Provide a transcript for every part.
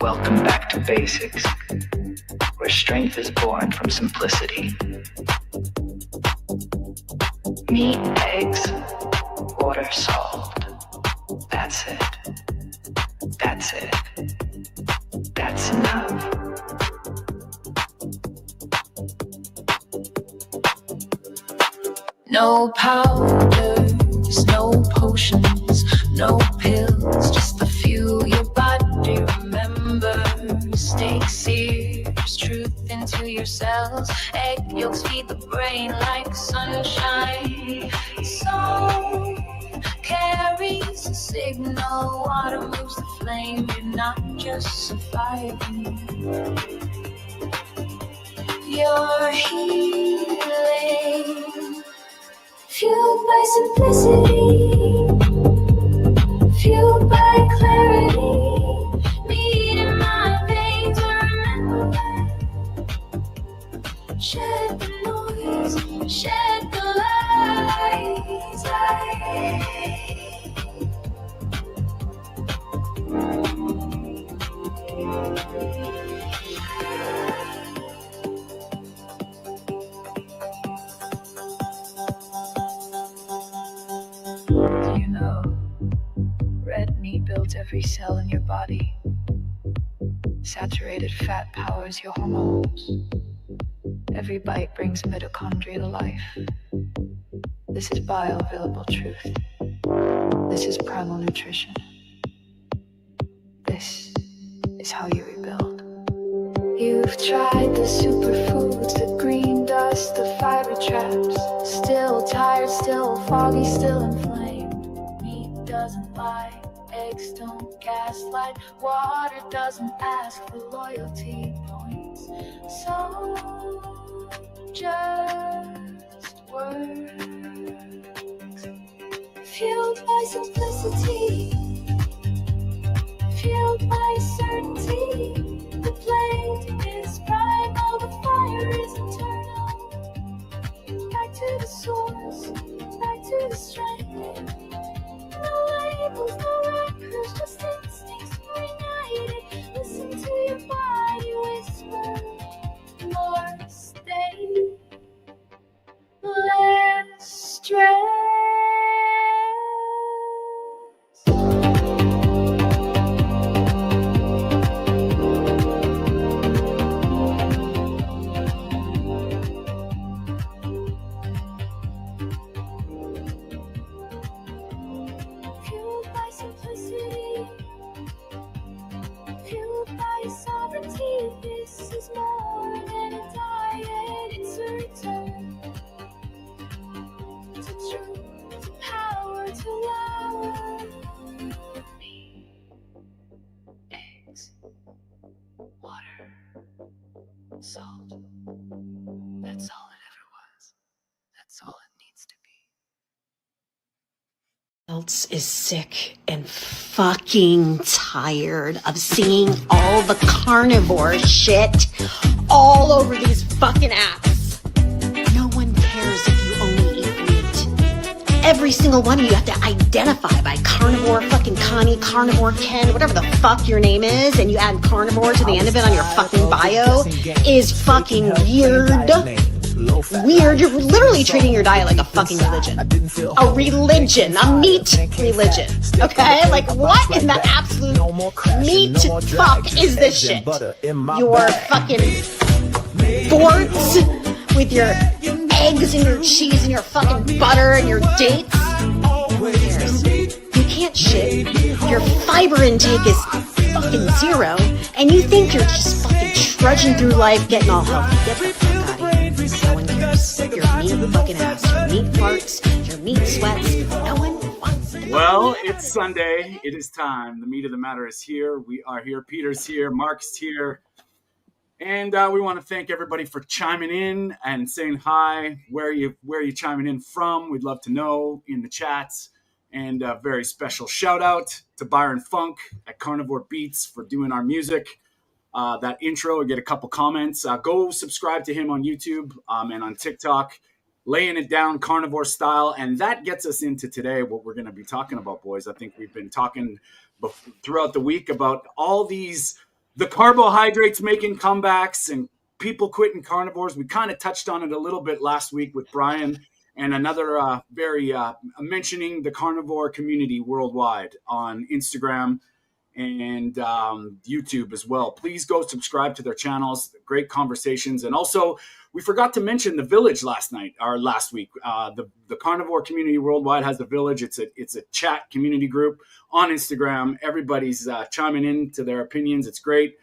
Welcome back to basics, where strength is born from simplicity. Meat, eggs, water, salt. That's it. That's it. That's enough. No powders, no potions, no pills, just a few your body remembers. Steak sears truth into your cells. Egg yolks feed the brain like sunshine. Song carries a signal. Water moves the flame. You're not just surviving. You're healing. Fueled by simplicity, fueled by clarity. Meat in my veins, I remember. Shed the noise, shed the lies. Do you know, red meat builds every cell in your body. Saturated fat powers your hormones. Every bite brings mitochondria to life. This is bioavailable truth. This is primal nutrition. This is how you rebuild. You've tried the superfoods, the green dust, the fiber traps. Still tired, still foggy, still inflamed. Meat doesn't lie, eggs don't gaslight. Water doesn't ask for loyalty points. So just works. Fueled by simplicity, fueled by certainty. The plate is primal, the fire is eternal. Back to the source, back to the strength. No labels, no records, just instincts reunited. Listen to your body whisper. More stay, less stress. Fueled by simplicity, fueled by sovereignty. This is more than a diet, it's a return to truth, to power, to love. Meat, eggs, water, salt. That's all it ever was. That's all it needs to be. Else is sick and fucking tired of seeing all the carnivore shit all over these fucking apps. No one cares if you only eat meat. Every single one of you have to identify by carnivore fucking Connie, carnivore Ken, whatever the fuck your name is, and you add carnivore to the end of it on your fucking bio is fucking weird. Weird. You're literally treating your diet like a fucking religion. A religion. A meat religion. Okay? Like, what in the absolute meat fuck is this shit? Your fucking forts with your eggs and your cheese and your fucking butter and your dates. Who cares? You can't shit. Your fiber intake is fucking zero, and you think you're just fucking trudging through life getting all healthy. Get the fuck out of here. No one cares. Your meat fucking ass, your meat farts, your meat sweats. No one wants it. Well, it's Sunday. It is time. The meat of the matter is here. We are here. Peter's here. Mark's here. And we want to thank everybody for chiming in and saying hi. Where are you chiming in from? We'd love to know in the chats. And a very special shout out to Byron Funk at Carnivore Beats for doing our music. That intro, I get a couple comments. Go subscribe to him on YouTube and on TikTok, laying it down carnivore style. And that gets us into today, what we're going to be talking about, boys. I think we've been talking throughout the week about all these the carbohydrates making comebacks and people quitting carnivores. We kind of touched on it a little bit last week with Brian and another mentioning the carnivore community worldwide on Instagram and YouTube as well. Please go subscribe to their channels. Great conversations. And also, we forgot to mention the village last week. The carnivore community worldwide has a village. It's a chat community group on Instagram. Everybody's chiming in to their opinions. It's great.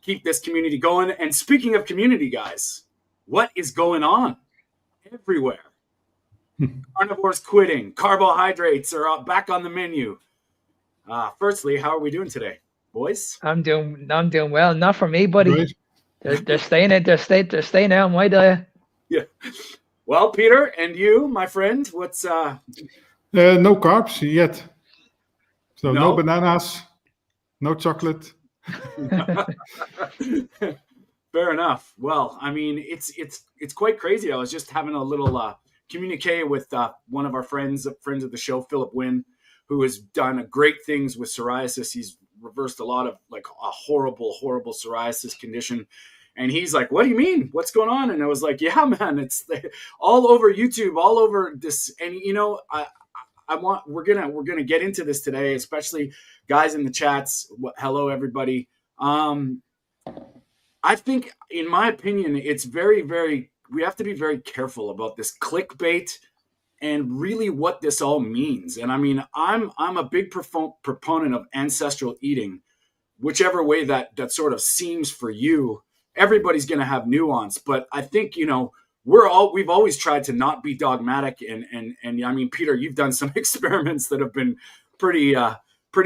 Keep this community going. And speaking of community, guys, what is going on everywhere? Carnivores quitting. Carbohydrates are back on the menu. Firstly, how are we doing today, boys? I'm doing well. Not for me, buddy. They're staying out. They're staying out on my diet. Yeah. Well, Peter, and you, my friend, what's no carbs yet. So no bananas, no chocolate. Fair enough. Well, I mean, it's quite crazy. I was just having a little communique with one of our friends of the show, Philip Wynn, who has done great things with psoriasis. He's reversed a lot of like a horrible psoriasis condition. And he's like, what do you mean? What's going on? And I was like, yeah, man, it's all over YouTube, all over this. And, you know, we're going to get into this today, especially guys in the chats. Hello, everybody. I think, in my opinion, it's very, very, we have to be very careful about this clickbait and really what this all means. And I mean, I'm a big proponent of ancestral eating, whichever way that sort of seems for you. Everybody's going to have nuance, but I think, you know, we've always tried to not be dogmatic. And I mean, Peter, you've done some experiments that have been pretty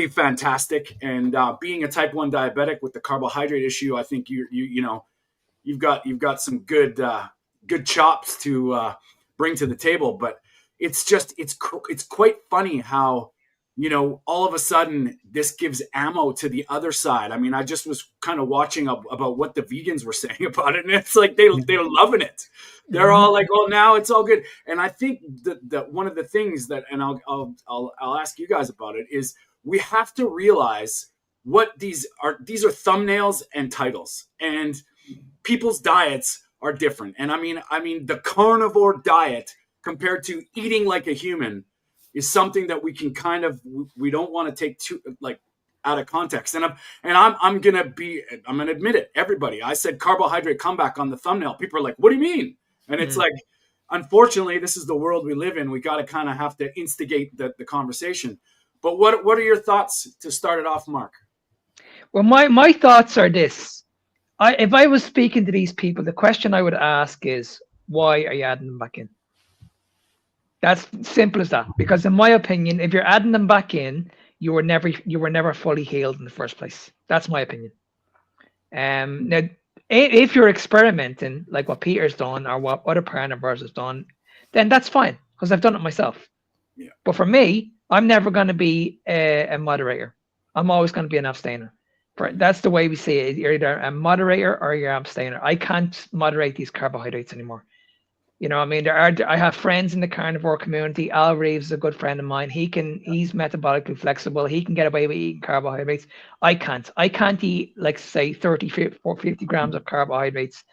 fantastic. And being a type 1 diabetic with the carbohydrate issue, I think you've got some good chops to bring to the table. But it's quite funny how, you know, all of a sudden this gives ammo to the other side. I mean, I just was kind of watching about what the vegans were saying about it, and it's like they're loving it. They're all like, "Oh, now it's all good." And I think that one of the things that, and I'll ask you guys about it, is we have to realize what these are. These are thumbnails and titles, and people's diets are different. And I mean, the carnivore diet compared to eating like a human is something that we can we don't want to take too out of context. And I'm gonna admit it. Everybody, I said carbohydrate comeback on the thumbnail. People are like, "What do you mean?" And it's like, unfortunately, this is the world we live in. We got to kind of have to instigate the conversation. But what are your thoughts to start it off, Mark? Well, my thoughts are this. If I was speaking to these people, the question I would ask is, why are you adding them back in? That's simple as that. Because in my opinion, if you're adding them back in, you were never fully healed in the first place. That's my opinion. Now, if you're experimenting like what Peter's done or what other carnivores has done, then that's fine, because I've done it myself. Yeah. But for me, I'm never going to be a moderator. I'm always going to be an abstainer. That's the way we see it. You're either a moderator or you're an abstainer. I can't moderate these carbohydrates anymore. You know, I mean, I have friends in the carnivore community. Al Reeves is a good friend of mine. He's metabolically flexible. He can get away with eating carbohydrates. I can't eat, like, say, 30 or 50 grams of carbohydrates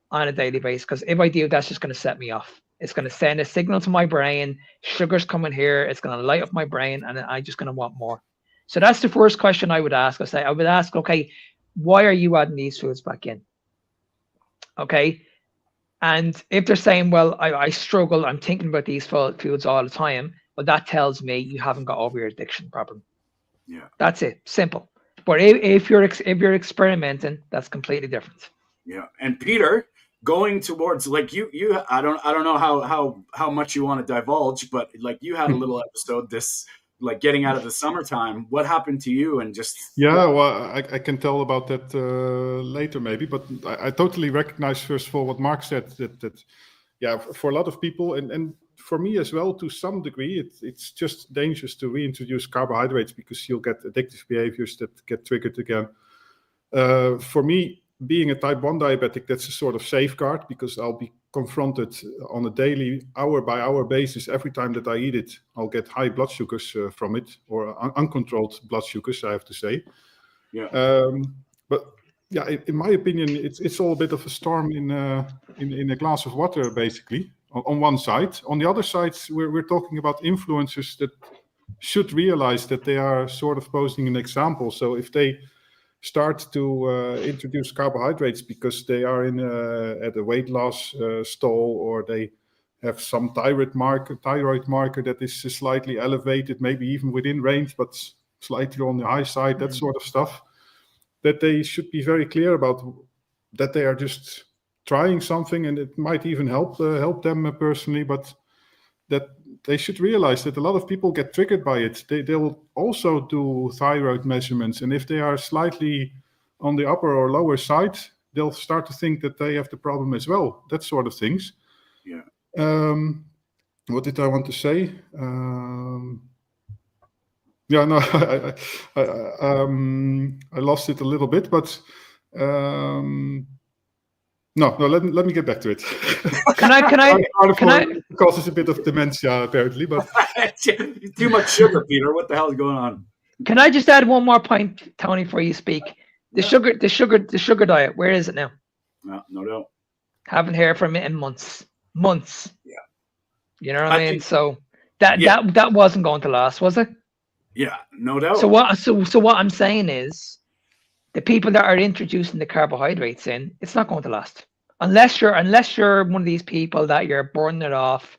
on a daily basis, because if I do, that's just going to set me off. It's going to send a signal to my brain. Sugar's coming here. It's going to light up my brain, and I'm just going to want more. So that's the first question I would ask. I would ask, okay, why are you adding these foods back in? Okay. And if they're saying, well, I struggle, I'm thinking about these foods all the time, well, that tells me you haven't got over your addiction problem. Yeah, that's it, simple. But if you're experimenting, that's completely different. Yeah, and Peter, going towards, like, you I don't know how much you want to divulge, but like you had a little episode this, like, getting out of the summertime. What happened to you? And just well, I can tell about that later maybe, but I totally recognize, first of all, what Mark said, that for a lot of people, and for me as well, to some degree, it's just dangerous to reintroduce carbohydrates, because you'll get addictive behaviors that get triggered again. For me, being a type 1 diabetic, that's a sort of safeguard, because I'll be confronted on a daily, hour-by-hour basis. Every time that I eat it, I'll get high blood sugars from it, or uncontrolled blood sugars, I have to say. Yeah. But yeah, in my opinion, it's all a bit of a storm in a glass of water, basically. On one side, on the other side, we're talking about influencers that should realize that they are sort of posing an example. So if they start to introduce carbohydrates because they are at a weight loss stall, or they have some thyroid marker that is slightly elevated, maybe even within range, but slightly on the high side, that sort of stuff, that they should be very clear about that they are just trying something, and it might even help them personally, but that they should realize that a lot of people get triggered by it. They will also do thyroid measurements, and if they are slightly on the upper or lower side, they'll start to think that they have the problem as well. That sort of things. Yeah. What did I want to say? Yeah, no, I lost it a little bit, but no. Let me get back to it. Can I? It causes a bit of dementia, apparently, but Too much sugar, Peter. What the hell is going on? Can I just add one more point, Tony, before you speak? The sugar diet. Where is it now? No doubt. Haven't heard from it in months. Yeah. You know what I mean? think- So that wasn't going to last, was it? Yeah, no doubt. So what I'm saying is, the people that are introducing the carbohydrates in, it's not going to last. Unless you're one of these people that you're burning it off.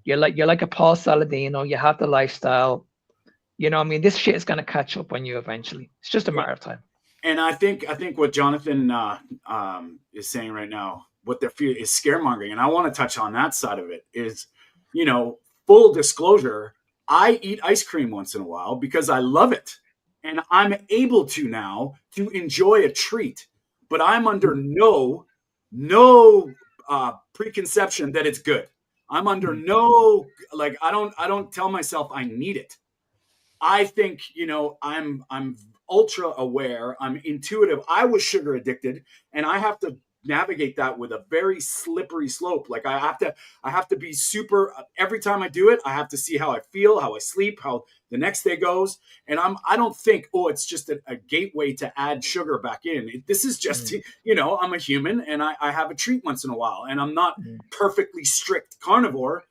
You're like a Paul Saladino. You have the lifestyle. You know what I mean? This shit is going to catch up on you eventually. It's just a matter of time. And I think what Jonathan is saying right now, what they're feeling is scaremongering. And I want to touch on that side of it is, full disclosure, I eat ice cream once in a while because I love it. And I'm able to now to enjoy a treat, but I'm under no preconception that it's good. I'm under no, I don't tell myself I need it. I think, I'm ultra aware. I'm intuitive. I was sugar addicted, and I have to navigate that with a very slippery slope. Like I have to be super, every time I do it, I have to see how I feel, how I sleep, how the next day goes. And I don't think, it's just a gateway to add sugar back in. This is just, I'm a human, and I have a treat once in a while, and I'm not perfectly strict carnivore.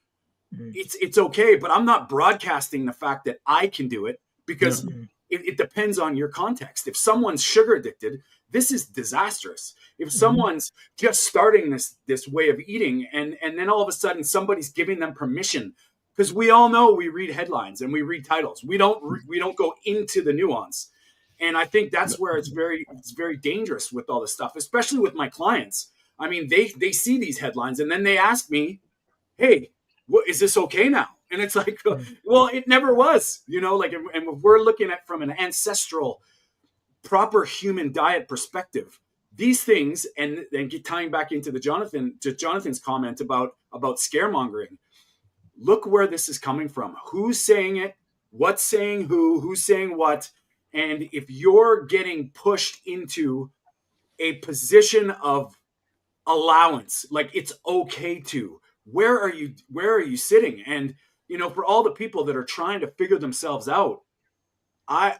It's okay, but I'm not broadcasting the fact that I can do it, because it depends on your context. If someone's sugar addicted, this is disastrous. If someone's just starting this way of eating, and then all of a sudden somebody's giving them permission, because we all know we read headlines and we read titles. We don't go into the nuance. And I think that's where it's very dangerous with all this stuff, especially with my clients. I mean, they see these headlines and then they ask me, "Hey, is this okay now?" And it's like, well, it never was, and if we're looking at from an ancestral, proper human diet perspective, these things, and tying back into Jonathan's comment about scaremongering, look where this is coming from. Who's saying it? What's saying who's saying what? And if you're getting pushed into a position of allowance, like it's okay to, where are you sitting? And for all the people that are trying to figure themselves out,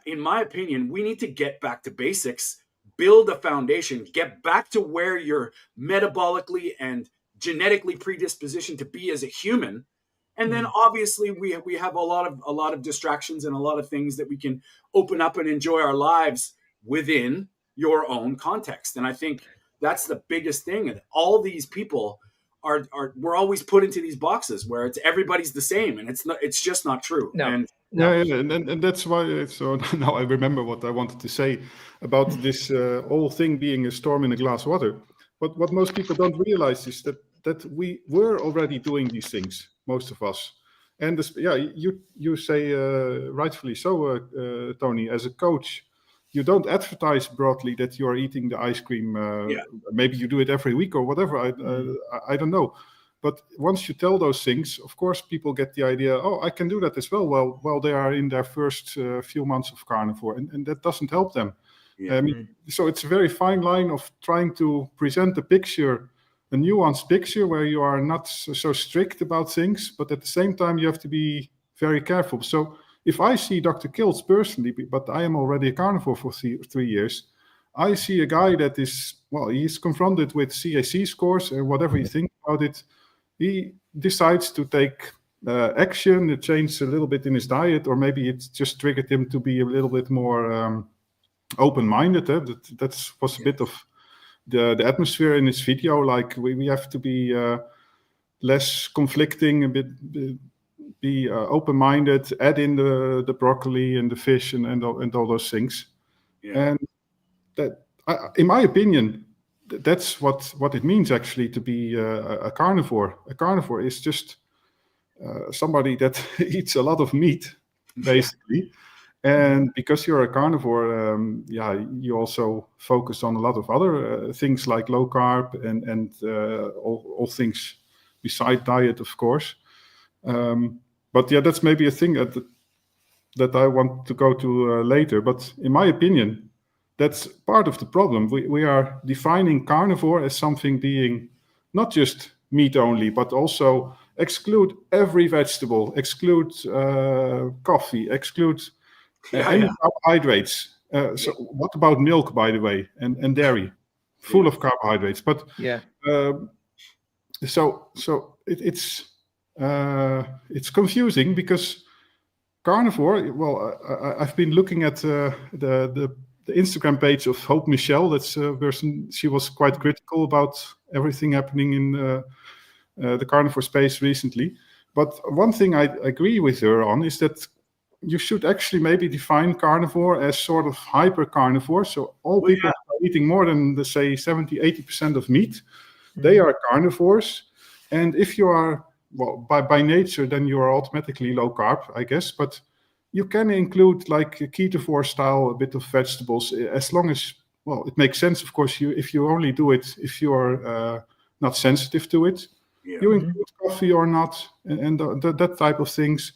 in my opinion, we need to get back to basics, build a foundation, get back to where you're metabolically and genetically predispositioned to be as a human. And then obviously we have a lot of distractions and a lot of things that we can open up and enjoy our lives within your own context. And I think that's the biggest thing. And all these people we're always put into these boxes where it's everybody's the same, and it's just not true. No. And and that's why. So now I remember what I wanted to say about this whole thing being a storm in a glass of water. But what most people don't realize is that we were already doing these things, most of us. And you say rightfully so, Tony, as a coach, you don't advertise broadly that you are eating the ice cream. Maybe you do it every week or whatever. I don't know. But once you tell those things, of course, people get the idea, I can do that as well. While they are in their first few months of carnivore, and that doesn't help them. Yeah. So it's a very fine line of trying to present a nuanced picture where you are not so strict about things, but at the same time, you have to be very careful. So if I see Dr. Kiltz personally, but I am already a carnivore for 3 years, I see a guy that is, well, he's confronted with CAC scores and whatever you think about it, he decides to take action, to change a little bit in his diet, or maybe it just triggered him to be a little bit more open-minded. That was a bit of the atmosphere in his video. Like we have to be less conflicting, a bit be open-minded, add in the broccoli and the fish and all those things. Yeah. And that, in my opinion, that's what it means actually to be a carnivore. A carnivore is just somebody that eats a lot of meat, basically. And because you're a carnivore, you also focus on a lot of other things like low carb and all things beside diet, of course. But yeah, that's maybe a thing that I want to go to later. But in my opinion, that's part of the problem. We are defining carnivore as something being not just meat only, but also exclude every vegetable, exclude coffee, exclude any carbohydrates. So what about milk, by the way, and dairy, full of carbohydrates? But so it's confusing because carnivore. Well, I've been looking at the Instagram page of Hope Michelle. That's a person. She was quite critical about everything happening in the carnivore space recently. But one thing I agree with her on is that you should actually maybe define carnivore as sort of hyper carnivore. So all people are eating more than, say, 70-80% of meat. They are carnivores. And if you are, well, by nature, then you are automatically low carb, I guess. But you can include like a ketovore style, a bit of vegetables, as long as, well, it makes sense, of course, if you only do it if you're not sensitive to it. Yeah. You include coffee or not, and that type of things.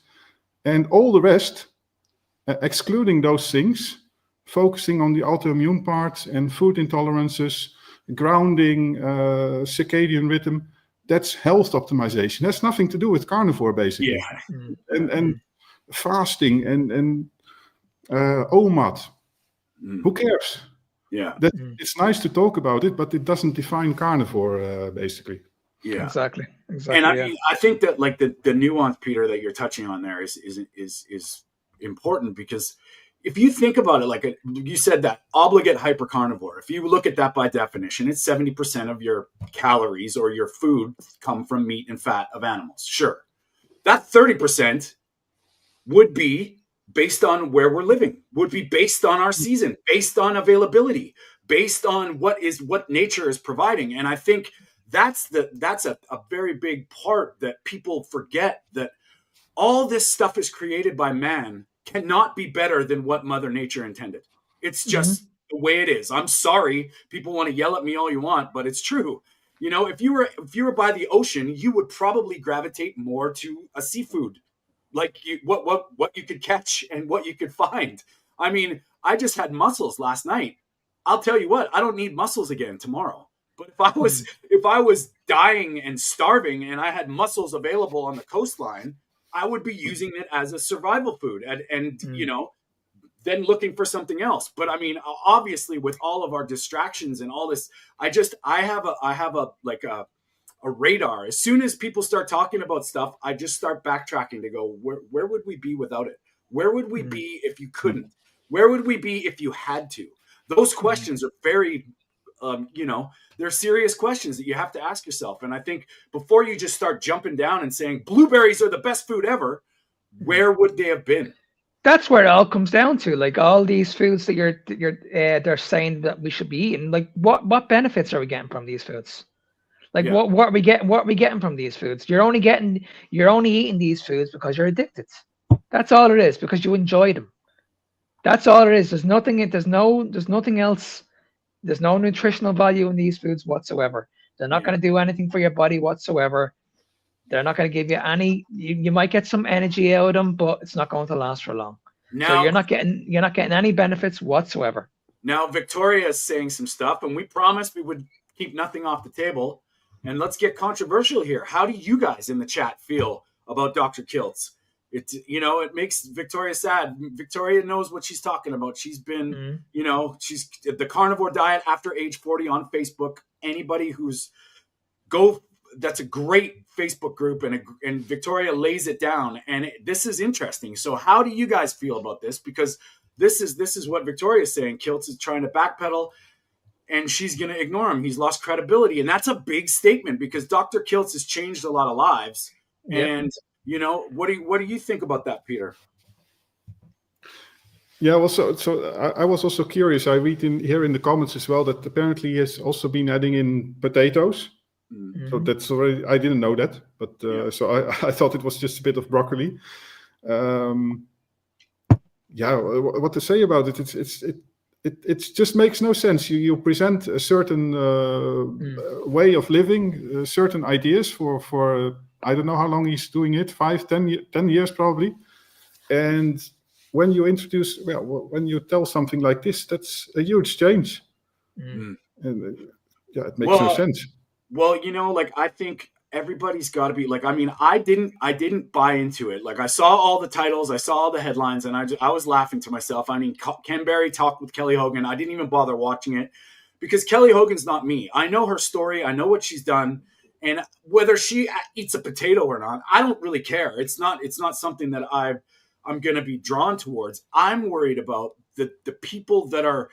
And all the rest, excluding those things, focusing on the autoimmune part and food intolerances, grounding, circadian rhythm, that's health optimization. That's nothing to do with carnivore, basically. Yeah. And fasting and OMAD. Who cares? Yeah. It's nice to talk about it, but it doesn't define carnivore, basically. Yeah, exactly. And I think that like the nuance, Peter, that you're touching on there is important, because if you think about it, like you said, that obligate hypercarnivore, if you look at that by definition, it's 70% of your calories or your food come from meat and fat of animals. Sure. That 30% would be based on where we're living, would be based on our season, based on availability, based on what nature is providing. And I think that's a very big part that people forget, that all this stuff is created by man cannot be better than what Mother Nature intended. It's just the way it is. I'm sorry, people want to yell at me all you want, but it's true. You know, if you were by the ocean, you would probably gravitate more to a seafood, like what you could catch and what you could find. I mean, I just had mussels last night. I'll tell you what, I don't need mussels again tomorrow. But if I was dying and starving and I had mussels available on the coastline, I would be using it as a survival food and you know, then looking for something else. But I mean, obviously, with all of our distractions and all this, I have a radar. As soon as people start talking about stuff, I just start backtracking to go, where would we be without it? Where would we be if you couldn't? Where would we be if you had to? Those questions are very, you know, they're serious questions that you have to ask yourself. And I think before you just start jumping down and saying blueberries are the best food ever, where would they have been? That's where it all comes down to. Like all these foods that they're saying that we should be eating. Like what benefits are we getting from these foods? Like what are we getting from these foods? You're only eating these foods because you're addicted. That's all it is, because you enjoy them. That's all it is. There's nothing else. There's no nutritional value in these foods whatsoever. They're not going to do anything for your body whatsoever. They're not going to give you any. You might get some energy out of them, but it's not going to last for long. Now, so you're not getting any benefits whatsoever. Now Victoria is saying some stuff, and we promised we would keep nothing off the table. And let's get controversial here. How do you guys in the chat feel about Dr. Kiltz? It, it makes Victoria sad. Victoria knows what she's talking about. She's been, she's the carnivore diet after age 40 on Facebook. Anybody who's that's a great Facebook group, and Victoria lays it down. And this is interesting. So how do you guys feel about this? Because this is what Victoria's saying. Kiltz is trying to backpedal, and she's going to ignore him. He's lost credibility. And that's a big statement because Dr. Kiltz has changed a lot of lives. Yep. And, what do you think about that, Peter? Yeah, well, so I was also curious. I read here in the comments as well that apparently he has also been adding in potatoes. Mm-hmm. So that's already, I didn't know that, but so I thought it was just a bit of broccoli. What to say about it? It just makes no sense. You present a certain way of living, certain ideas for I don't know how long he's doing it, 10 years probably. And when you introduce, when you tell something like this, that's a huge change. Mm. And, it makes no sense. Well, I think everybody's got to be I didn't buy into it. I saw all the titles, I saw all the headlines, and I was laughing to myself. Ken Berry talked with Kelly Hogan. I didn't even bother watching it because Kelly Hogan's not me. I know her story. I know what she's done. And whether she eats a potato or not, I don't really care. It's not something that I'm going to be drawn towards. I'm worried about the people that are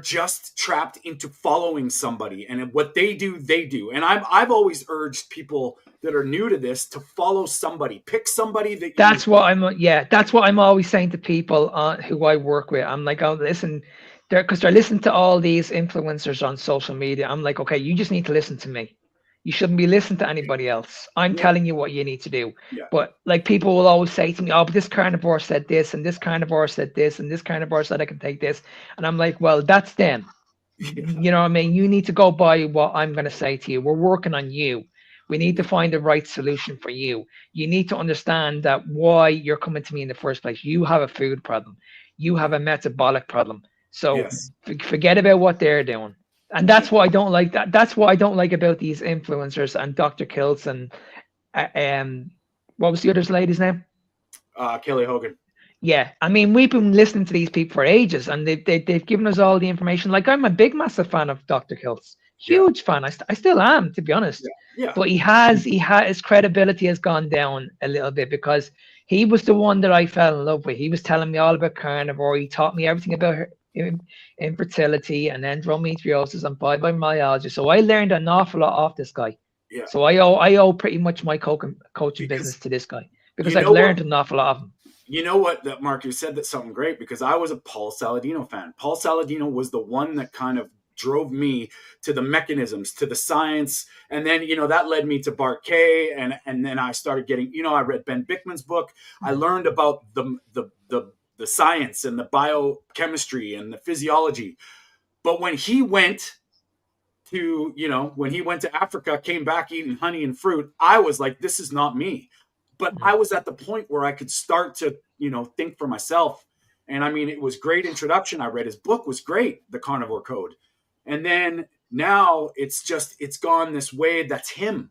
just trapped into following somebody, and what they do. And I've always urged people that are new to this to follow somebody, pick somebody that's what I'm always saying to people who I work with. I'm like, oh, listen, because they're listening to all these influencers on social media. I'm like, okay, you just need to listen to me. You shouldn't be listening to anybody else. I'm telling you what you need to do. Yeah. But people will always say to me, oh, but this carnivore said this, and this carnivore said this, and this carnivore said I can take this. And I'm like, well, that's them. Yeah. You know what I mean? You need to go by what I'm going to say to you. We're working on you. We need to find the right solution for you. You need to understand that why you're coming to me in the first place. You have a food problem. You have a metabolic problem. So forget about what they're doing. And that's what I don't like. That's what I don't like about these influencers and Dr. Kiltz and what was the other lady's name? Kelly Hogan. Yeah, I mean, we've been listening to these people for ages, and they've given us all the information. I'm a big, massive fan of Dr. Kiltz. Huge fan. I still am, to be honest. Yeah. But his credibility has gone down a little bit because he was the one that I fell in love with. He was telling me all about carnivore. He taught me everything about infertility and endometriosis and fibromyalgia. So I learned an awful lot off this guy. Yeah. So I owe pretty much my coaching business to this guy because I've learned an awful lot of him. You know what, that Mark, you said that something great because I was a Paul Saladino fan. Paul Saladino was the one that kind of drove me to the mechanisms, to the science. And then, that led me to Bart Kay. And then I started getting, I read Ben Bickman's book. I learned about the science and the biochemistry and the physiology. But when he went to Africa, came back eating honey and fruit, I was like, this is not me. But I was at the point where I could start to, think for myself. And it was great introduction. I read his book, was great, The Carnivore Code. And then now it's gone this way. That's him.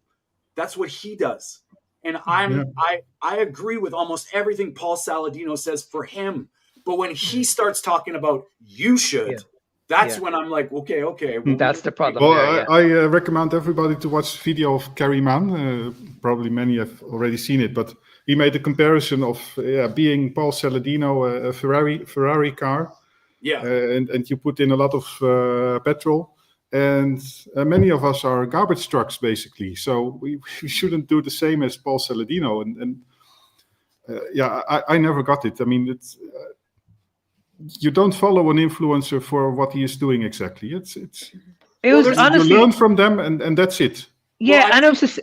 That's what he does. And I agree with almost everything Paul Saladino says for him. But when he starts talking about you should, that's when I'm like, okay. Well, that's the problem. Well, I recommend everybody to watch the video of Kerry Mann. Probably many have already seen it, but he made a comparison of being Paul Saladino, a Ferrari car. Yeah. And you put in a lot of petrol. And many of us are garbage trucks, basically. So we shouldn't do the same as Paul Saladino. I never got it. It's you don't follow an influencer for what he is doing exactly. It was honestly, you learn from them, and that's it. Yeah, and it was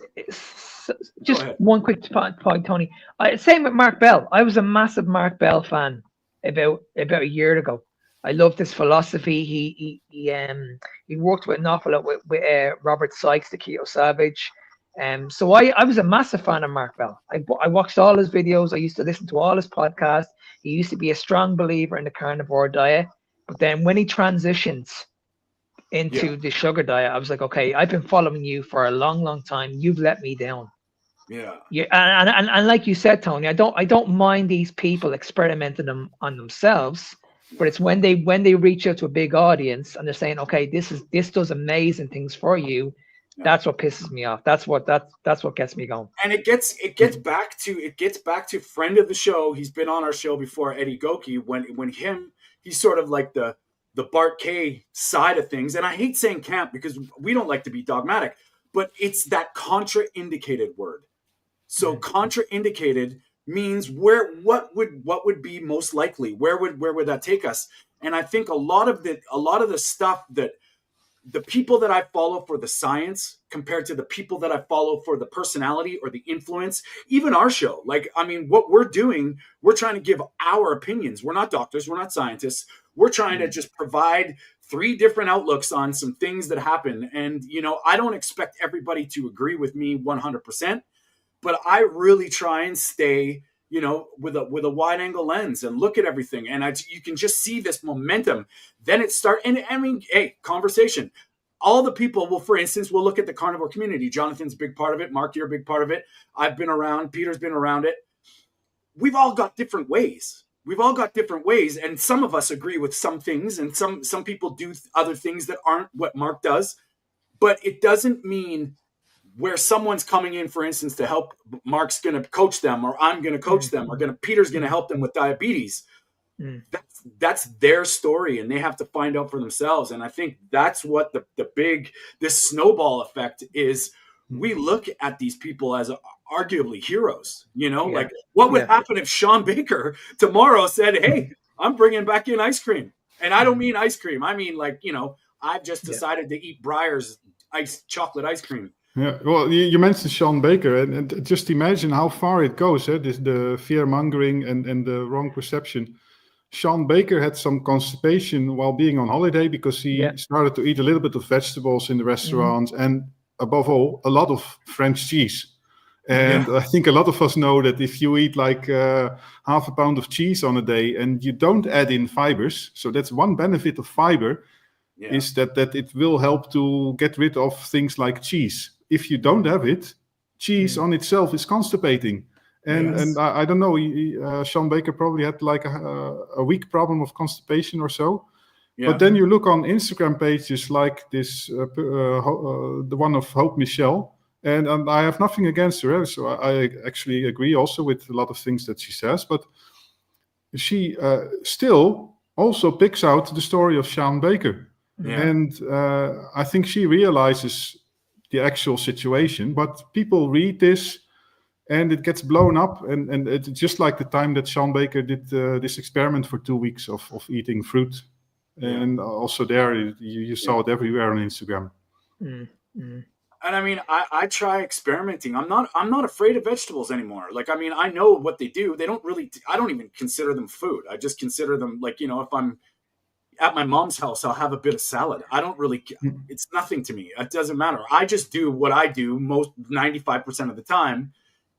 just one quick point, Tony. Same with Mark Bell. I was a massive Mark Bell fan about a year ago. I loved his philosophy. He worked with an awful lot with Robert Sykes, the Keto Savage. So I was a massive fan of Mark Bell. I watched all his videos. I used to listen to all his podcasts. He used to be a strong believer in the carnivore diet. But then when he transitions into the sugar diet, I was like, okay, I've been following you for a long, long time. You've let me down. Yeah, and like you said, Tony, I don't mind these people experimenting them on themselves, but it's when they reach out to a big audience and they're saying, okay, this does amazing things for you. Yeah. That's what pisses me off. That's what gets me going. And it gets back to friend of the show. He's been on our show before, Eddie Goki. He's sort of like the Bart K side of things. And I hate saying camp because we don't like to be dogmatic, but it's that contraindicated word. So contraindicated means what would be most likely? Where would that take us? And I think a lot of the stuff that the people that I follow for the science compared to the people that I follow for the personality or the influence, even our show, like, I mean, what we're doing, we're trying to give our opinions. We're not doctors. We're not scientists. We're trying to just provide 3 different outlooks on some things that happen. And, I don't expect everybody to agree with me 100%, but I really try and stay, with a wide angle lens and look at everything. And you can just see this momentum. Then it starts, and I mean, hey, conversation. All the people will, for instance, we'll look at the carnivore community. Jonathan's a big part of it. Mark, you're a big part of it. I've been around. Peter's been around it. We've all got different ways. And some of us agree with some things, and some people do other things that aren't what Mark does. But it doesn't mean where someone's coming in, for instance, to help, Mark's going to coach them, or I'm going to coach them, or Peter's going to help them with diabetes. That's their story, and they have to find out for themselves. And I think that's what this snowball effect is. We look at these people as arguably heroes, like what would happen if Sean Baker tomorrow said, hey, I'm bringing back in ice cream. And I don't mean ice cream. I mean, like, I've just decided to eat Breyer's chocolate ice cream. Yeah, well, you mentioned Sean Baker, and just imagine how far it goes. The fear mongering and the wrong perception. Sean Baker had some constipation while being on holiday because he started to eat a little bit of vegetables in the restaurants, and above all, a lot of French cheese. And I think a lot of us know that if you eat like half a pound of cheese on a day and you don't add in fibers, so that's one benefit of fiber, is that it will help to get rid of things like cheese. If you don't have it, cheese on itself is constipating. And I don't know, Sean Baker probably had like a weak problem of constipation or so. Yeah. But then you look on Instagram pages like this, the one of Hope Michelle, and I have nothing against her. So I actually agree also with a lot of things that she says, but she still also picks out the story of Sean Baker. Yeah. And I think she realizes the actual situation, but people read this and it gets blown up. And it's just like the time that Sean Baker did this experiment for 2 weeks of eating fruit. And also there, you saw it everywhere on Instagram. And I mean, I try experimenting. I'm not afraid of vegetables anymore. Like, I mean, I know what they do. They don't really, I don't even consider them food. I just consider them like, if I'm at my mom's house, I'll have a bit of salad. I don't really, it's nothing to me. It doesn't matter. I just do what I do 95% of the time.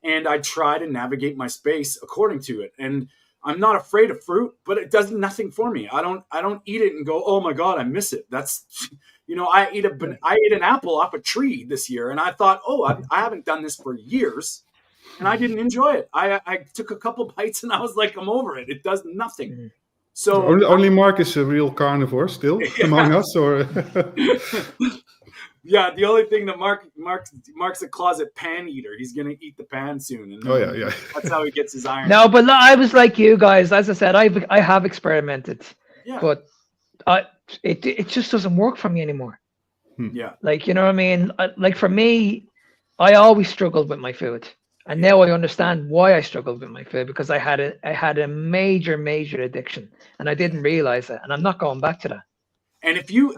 And I try to navigate my space according to it. And I'm not afraid of fruit, but it does nothing for me. I don't eat it and go, oh my God, I miss it. That's, I ate an apple off a tree this year, and I thought, oh, I haven't done this for years, and I didn't enjoy it. I took a couple bites and I was like, I'm over it. It does nothing. So only Mark is a real carnivore still among us, or yeah. The only thing that Mark's a closet pan eater. He's gonna eat the pan soon. And that's how he gets his iron. No, but I was like you guys. As I said, I have experimented, but it just doesn't work for me anymore. Yeah, like, you know what I mean. Like, for me, I always struggled with my food. And now I understand why I struggled with my food, because I had a major addiction, and I didn't realize it, and I'm not going back to that. And if you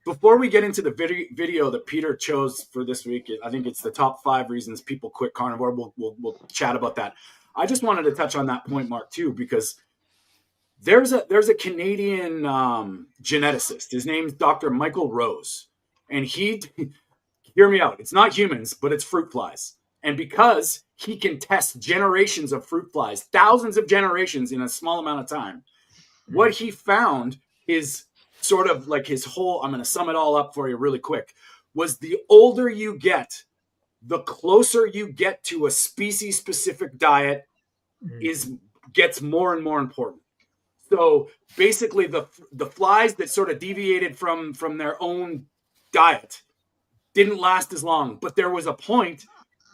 before we get into the video that Peter chose for this week, I think it's the top 5 reasons people quit carnivore. We'll chat about that. I just wanted to touch on that point, Mark, too, because there's a Canadian geneticist. His name's Dr. Michael Rose, and he hear me out. It's not humans, but it's fruit flies. And because he can test generations of fruit flies, thousands of generations in a small amount of time, what he found is sort of like his whole, I'm going to sum it all up for you really quick, was the older you get, the closer you get to a species-specific diet gets more and more important. So basically, the flies that sort of deviated from their own diet didn't last as long. But there was a point,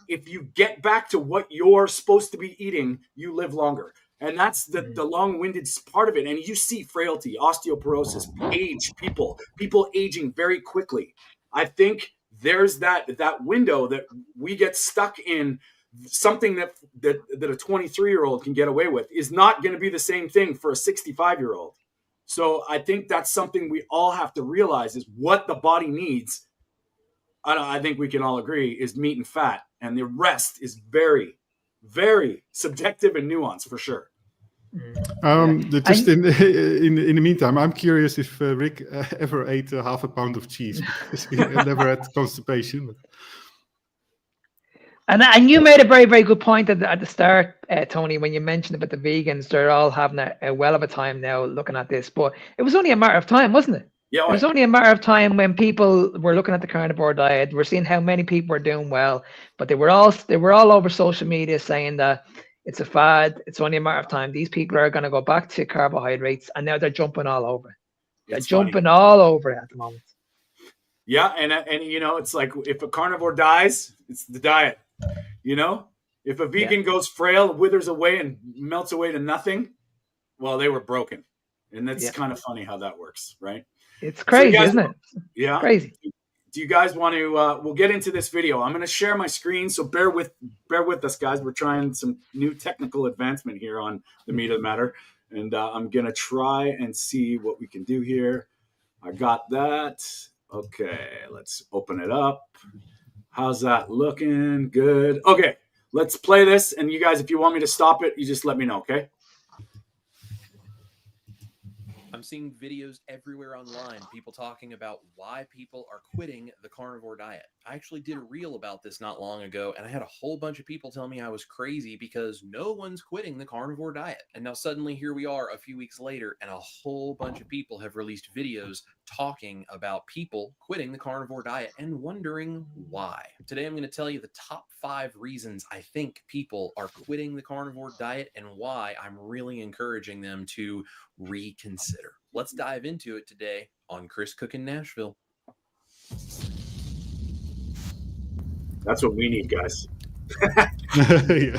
if you get back to what you're supposed to be eating, you live longer. And that's the long-winded part of it. And you see frailty, osteoporosis, age, people aging very quickly. I think there's that window that we get stuck in. Something that a 23-year-old can get away with is not going to be the same thing for a 65-year-old. So I think that's something we all have to realize is what the body needs. I think we can all agree is meat and fat, and the rest is very, very subjective and nuanced for sure. Just in the meantime, I'm curious if Rick ever ate half a pound of cheese. He never had constipation. But... And you made a very, very good point at the start, Tony, when you mentioned about the vegans. They're all having a well of a time now looking at this, but it was only a matter of time, wasn't it? Yeah, it was only a matter of time when people were looking at the carnivore diet. We're seeing how many people were doing well, but they were all over social media saying that it's a fad. It's only a matter of time. These people are going to go back to carbohydrates, and now they're jumping all over it. They're jumping all over it at the moment. Yeah, and you know, it's like if a carnivore dies, it's the diet. You know, if a vegan goes frail, withers away, and melts away to nothing, well, they were broken. And that's kind of funny how that works, right? It's crazy, isn't it? Yeah. Crazy. Do you guys want to, we'll get into this video. I'm going to share my screen, so bear with us, guys. We're trying some new technical advancement here on the Meat of the Matter. And I'm going to try and see what we can do here. I got that. Okay, let's open it up. How's that looking? Good. Okay, let's play this. And you guys, if you want me to stop it, you just let me know, okay? I'm seeing videos everywhere online, people talking about why people are quitting the carnivore diet. I actually did a reel about this not long ago, and I had a whole bunch of people tell me I was crazy because no one's quitting the carnivore diet. And now suddenly here we are a few weeks later, and a whole bunch of people have released videos talking about people quitting the carnivore diet and wondering why. Today I'm going to tell you the top 5 reasons I think people are quitting the carnivore diet and why I'm really encouraging them to reconsider. Let's dive into it today on Chris Cookin' Nashville. That's what we need, guys. Yeah.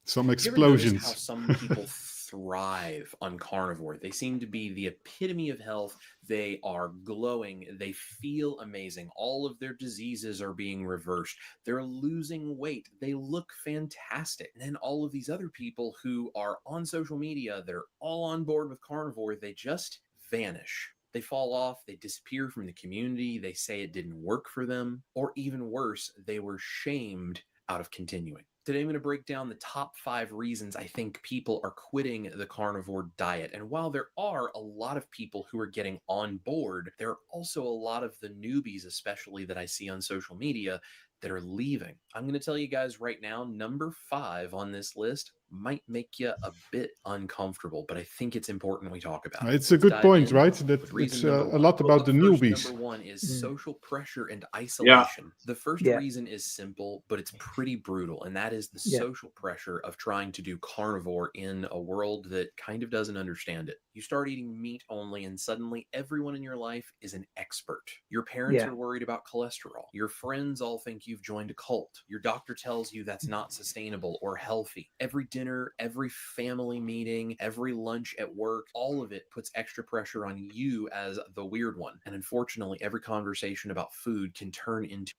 Some explosions. How some people thrive on carnivore. They seem to be the epitome of health. They are glowing. They feel amazing. All of their diseases are being reversed. They're losing weight. They look fantastic. And then all of these other people who are on social media, they're all on board with carnivore. They just vanish. They fall off, they disappear from the community, they say it didn't work for them, or even worse, they were shamed out of continuing. Today, I'm going to break down the top 5 reasons I think people are quitting the carnivore diet. And while there are a lot of people who are getting on board, there are also a lot of the newbies, especially that I see on social media, that are leaving. I'm going to tell you guys right now, number 5 on this list might make you a bit uncomfortable, but I think it's important we talk about it. It's a good point, right? That it's a lot about the newbies. Number 1 is social pressure and isolation. Yeah. The first reason is simple, but it's pretty brutal, and that is the social pressure of trying to do carnivore in a world that kind of doesn't understand it. You start eating meat only, and suddenly everyone in your life is an expert. Your parents are worried about cholesterol. Your friends all think you've joined a cult. Your doctor tells you that's not sustainable or healthy. Every dinner, every family meeting, every lunch at work, all of it puts extra pressure on you as the weird one. And unfortunately, every conversation about food can turn into...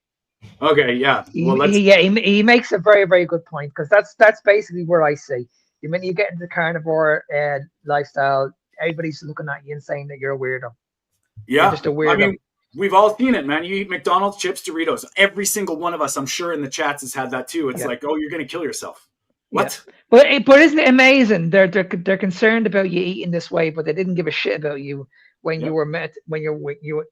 Okay, yeah. Well, he makes a very, very good point, because that's basically where I see. When you get into the carnivore lifestyle, everybody's looking at you and saying that you're a weirdo. Yeah. You're just a weirdo. I mean, we've all seen it, man. You eat McDonald's, chips, Doritos. Every single one of us, I'm sure in the chats, has had that too. It's like, oh, you're going to kill yourself. What? Yeah. But isn't it amazing? They're concerned about you eating this way, but they didn't give a shit about you when you were you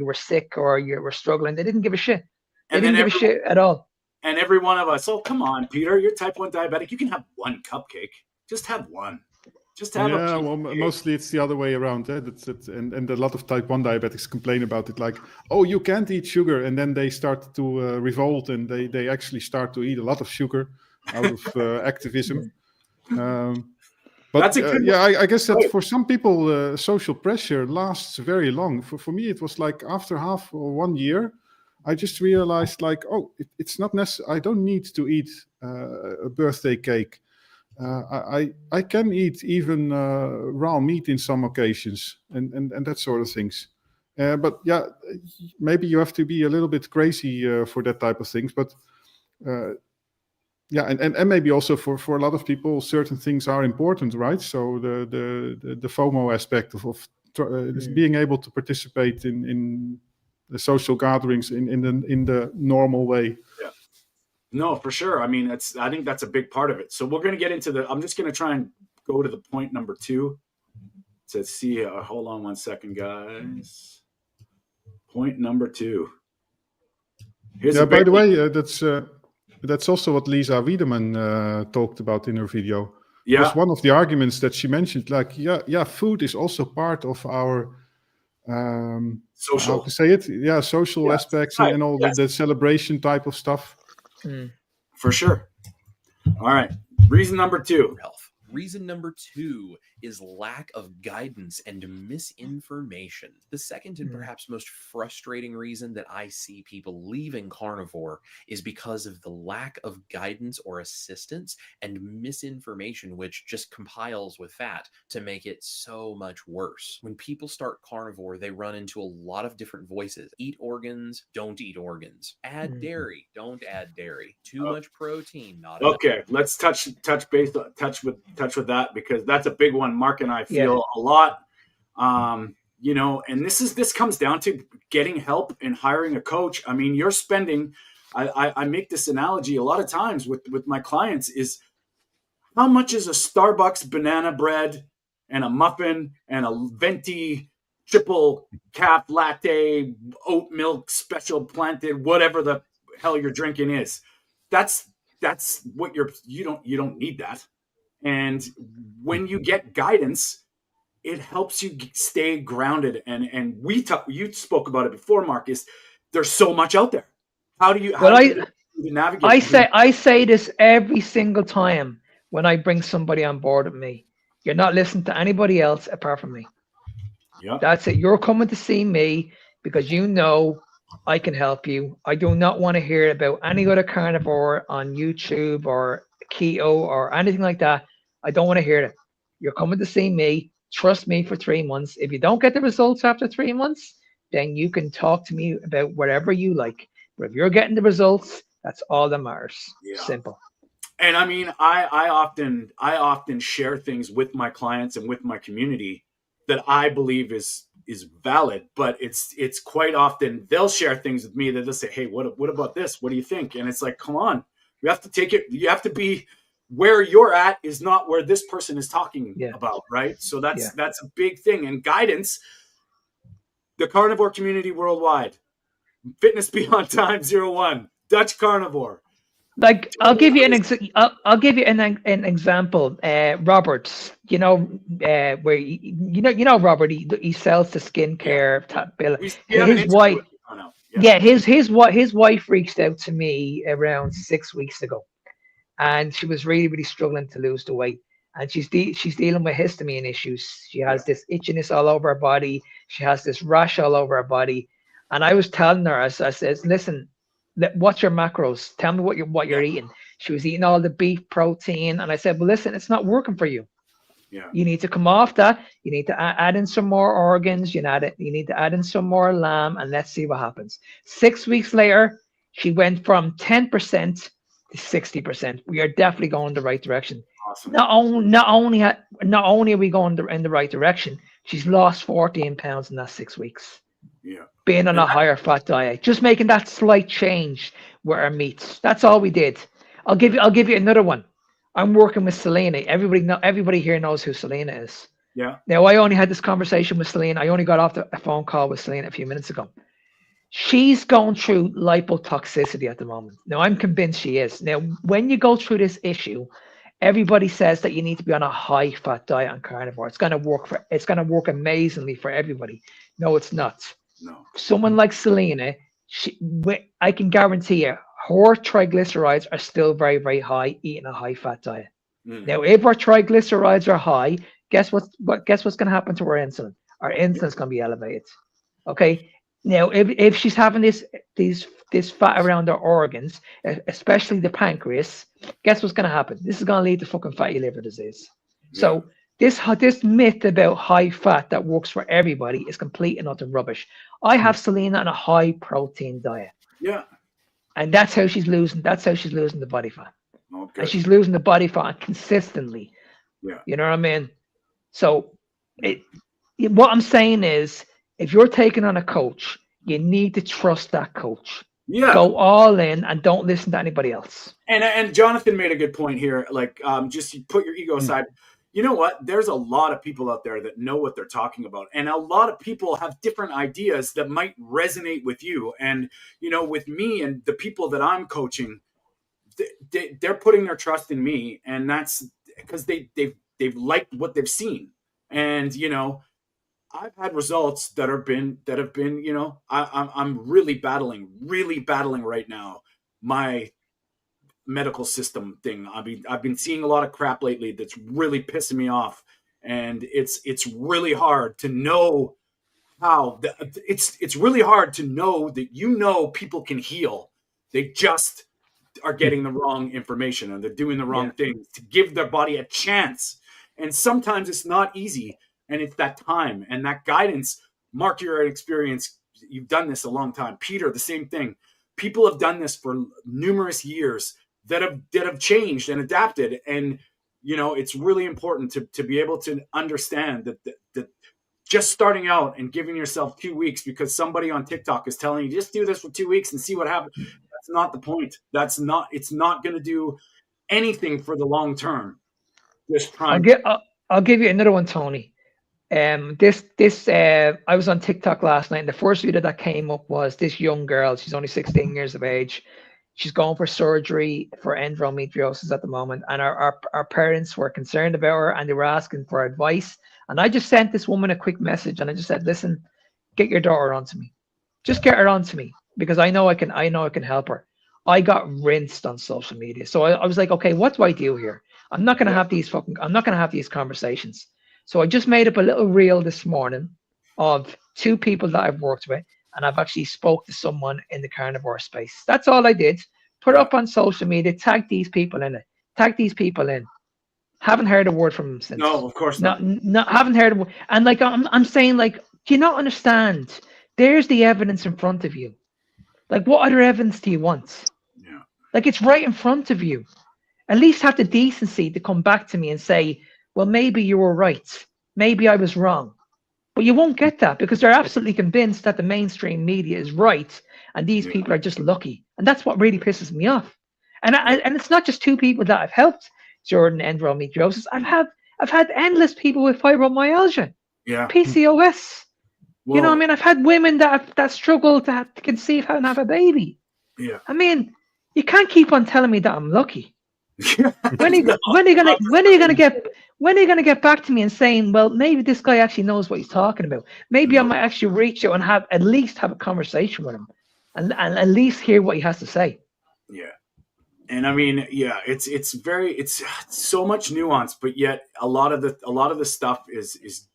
were sick or you were struggling. They didn't give a shit. They didn't give a shit at all. And every one of us, oh, come on, Peter, you're type 1 diabetic. You can have one cupcake. Just have one. Just have a Yeah, piece well, of cake. mostly it's the other way around. And a lot of type 1 diabetics complain about it, like, oh, you can't eat sugar. And then they start to revolt, and they actually start to eat a lot of sugar out of activism. But That's a good yeah, I guess that Right. for some people, social pressure lasts very long. For me, it was like after half or 1 year, I just realized, like, oh, it's not necessary. I don't need to eat a birthday cake. I can eat even raw meat in some occasions, and that sort of things. But yeah, maybe you have to be a little bit crazy for that type of things. But yeah, and maybe also for a lot of people, certain things are important, right? So the FOMO aspect of being able to participate in the social gatherings in the normal way. Yeah. No, for sure. I mean, I think that's a big part of it. So we're going to get into I'm just going to try and go to the point number 2 to see. Hold on one second, guys. Point number 2. Here's Yeah, a by big the way, that's also what Lisa Wiedemann talked about in her video. Yeah. Was one of the arguments that she mentioned, like, yeah, food is also part of our social. how to say it? Yeah, social aspects right, and all yes. the celebration type of stuff. For sure. All right. Reason number 2. Health. Reason number 2 is lack of guidance and misinformation. The second and perhaps most frustrating reason that I see people leaving carnivore is because of the lack of guidance or assistance and misinformation, which just compiles with that to make it so much worse. When people start carnivore, they run into a lot of different voices. Eat organs, don't eat organs. Add dairy, don't add dairy. Too much protein, not enough. Okay, let's touch with that, because that's a big one. Mark and I feel a lot. You know, and this comes down to getting help and hiring a coach. I mean, you're spending. I make this analogy a lot of times with my clients is how much is a Starbucks banana bread and a muffin and a venti triple calf latte oat milk special planted whatever the hell you're drinking is. That's what you don't need that. And when you get guidance, it helps you stay grounded. And you spoke about it before, Marcus. There's so much out there. How do you navigate? I say this every single time when I bring somebody on board with me. You're not listening to anybody else apart from me. Yeah. That's it. You're coming to see me because you know I can help you. I do not want to hear about any other carnivore on YouTube or keto or anything like that. I don't want to hear it. You're coming to see me. Trust me for 3 months. If you don't get the results after 3 months, then you can talk to me about whatever you like. But if you're getting the results, that's all that matters. Yeah. Simple. And I mean, I often share things with my clients and with my community that I believe is valid, but it's quite often they'll share things with me that they'll say, hey, what about this? What do you think? And it's like, come on, you have to take it. You have to be where you're at is not where this person is talking about, right? So that's a big thing. And guidance, the carnivore community worldwide, Fitness Beyond Time 01, Dutch Carnivore. Like I'll give you an example. Robert, where Robert, he sells the skincare bill. His wife, his wife reached out to me around 6 weeks ago, and she was really struggling to lose the weight. And she's dealing with histamine issues. She has this itchiness all over her body. She has this rash all over her body. And I was telling her, I said, listen, what's your macros? Tell me what you're eating. She was eating all the beef protein, and I said, well, listen, it's not working for you. Yeah. You need to come off that. You need to add in some more organs. You need to add in some more lamb, and let's see what happens. 6 weeks later, she went from 10% to 60%. We are definitely going the right direction. Awesome. Not only are we going in the right direction, she's lost 14 pounds in that 6 weeks. Yeah. Being on a higher fat diet, just making that slight change with our meats. That's all we did. I'll give you another one. I'm working with Selena. Everybody here knows who Selena is. Yeah. Now I only had this conversation with Selena. I only got off a phone call with Selena a few minutes ago. She's going through lipotoxicity at the moment. Now I'm convinced she is. Now, when you go through this issue, Everybody says that you need to be on a high fat diet on carnivore. It's going to work amazingly for everybody. No, it's not. No. Someone like Selena, I can guarantee you, her triglycerides are still very, very high eating a high fat diet. Now, if our triglycerides are high, guess what's going to happen to our insulin? Our insulin's going to be elevated. Okay. Now, if she's having this fat around her organs, especially the pancreas, guess what's going to happen? This is going to lead to fucking fatty liver disease. Yeah. So this myth about high fat that works for everybody is complete and utter rubbish. I have Selena on a high protein diet. Yeah. And that's how she's losing the body fat. Okay. And she's losing the body fat consistently. Yeah. You know what I mean? So what I'm saying is, if you're taking on a coach, you need to trust that coach. Yeah. Go all in and don't listen to anybody else. And Jonathan made a good point here. Like, just put your ego aside. You know what? There's a lot of people out there that know what they're talking about. And a lot of people have different ideas that might resonate with you. And, you know, with me and the people that I'm coaching, they're putting their trust in me. And that's because they've liked what they've seen. And, you know, I've had results that have been, you know, I'm really battling right now my medical system thing. I mean, I've been seeing a lot of crap lately that's really pissing me off, and it's really hard to know how it's really hard to know that, you know, people can heal. They just are getting the wrong information, and they're doing the wrong things to give their body a chance. And sometimes it's not easy. And it's that time and that guidance. Mark, you're an experience. You've done this a long time. Peter, the same thing. People have done this for numerous years that have changed and adapted. And, you know, it's really important to be able to understand that just starting out and giving yourself 2 weeks because somebody on TikTok is telling you, just do this for 2 weeks and see what happens. That's not the point. It's not going to do anything for the long term. Just trying. I'll give you another one, Tony. I was on TikTok last night, and the first video that came up was this young girl. She's only 16 years of age. She's going for surgery for endometriosis at the moment, and our parents were concerned about her, and they were asking for advice. And I just sent this woman a quick message, and I just said, "Listen, get your daughter onto me. Just get her onto me, because I know I can help her." I got rinsed on social media, so I was like, "Okay, what do I do here? I'm not gonna have these conversations." So I just made up a little reel this morning of 2 people that I've worked with, and I've actually spoke to someone in the carnivore space. That's all I did. Put it up on social media, tag these people in it. Haven't heard a word from them since. No, of course not. Haven't heard a word. And like I'm saying, like, do you not understand? There's the evidence in front of you. Like, what other evidence do you want? Yeah. Like, it's right in front of you. At least have the decency to come back to me and say, well, maybe you were right. Maybe I was wrong. But you won't get that because they're absolutely convinced that the mainstream media is right and these people are just lucky. And that's what really pisses me off. And it's not just 2 people that I've helped, Jordan, endometriosis. I've had endless people with fibromyalgia, PCOS. Well, you know what I mean? I've had women that struggle to conceive and have a baby. Yeah. I mean, you can't keep on telling me that I'm lucky. When are you gonna get back to me and saying, well, maybe this guy actually knows what he's talking about. Maybe I might actually reach out and have a conversation with him and at least hear what he has to say. Yeah. And I mean, it's so much nuance, but yet a lot of the stuff is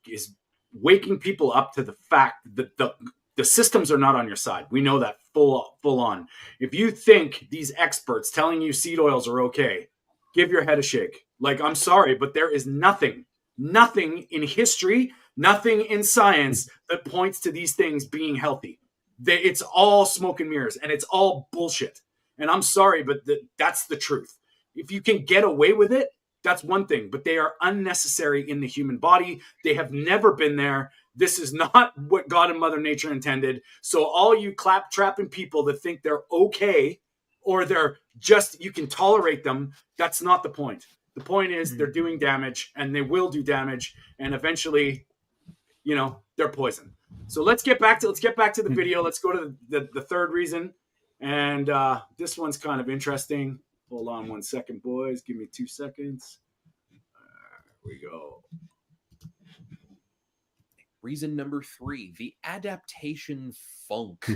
waking people up to the fact that the systems are not on your side. We know that full on. If you think these experts telling you seed oils are okay, give your head a shake. Like, I'm sorry, but there is nothing in history, nothing in science that points to these things being healthy. It's all smoke and mirrors, and it's all bullshit. And I'm sorry, but that's the truth. If you can get away with it, that's one thing, but they are unnecessary in the human body. They have never been there. This is not what God and Mother Nature intended. So all you clap-trapping people that think they're okay or they're just, you can tolerate them, that's not the point. The point is they're doing damage, and they will do damage, and eventually, you know, they're poison. So let's get back to the video. Let's go to the third reason. And this one's kind of interesting. Hold on 1 second, boys. Give me 2 seconds. There we go. Reason number 3, the adaptation funk.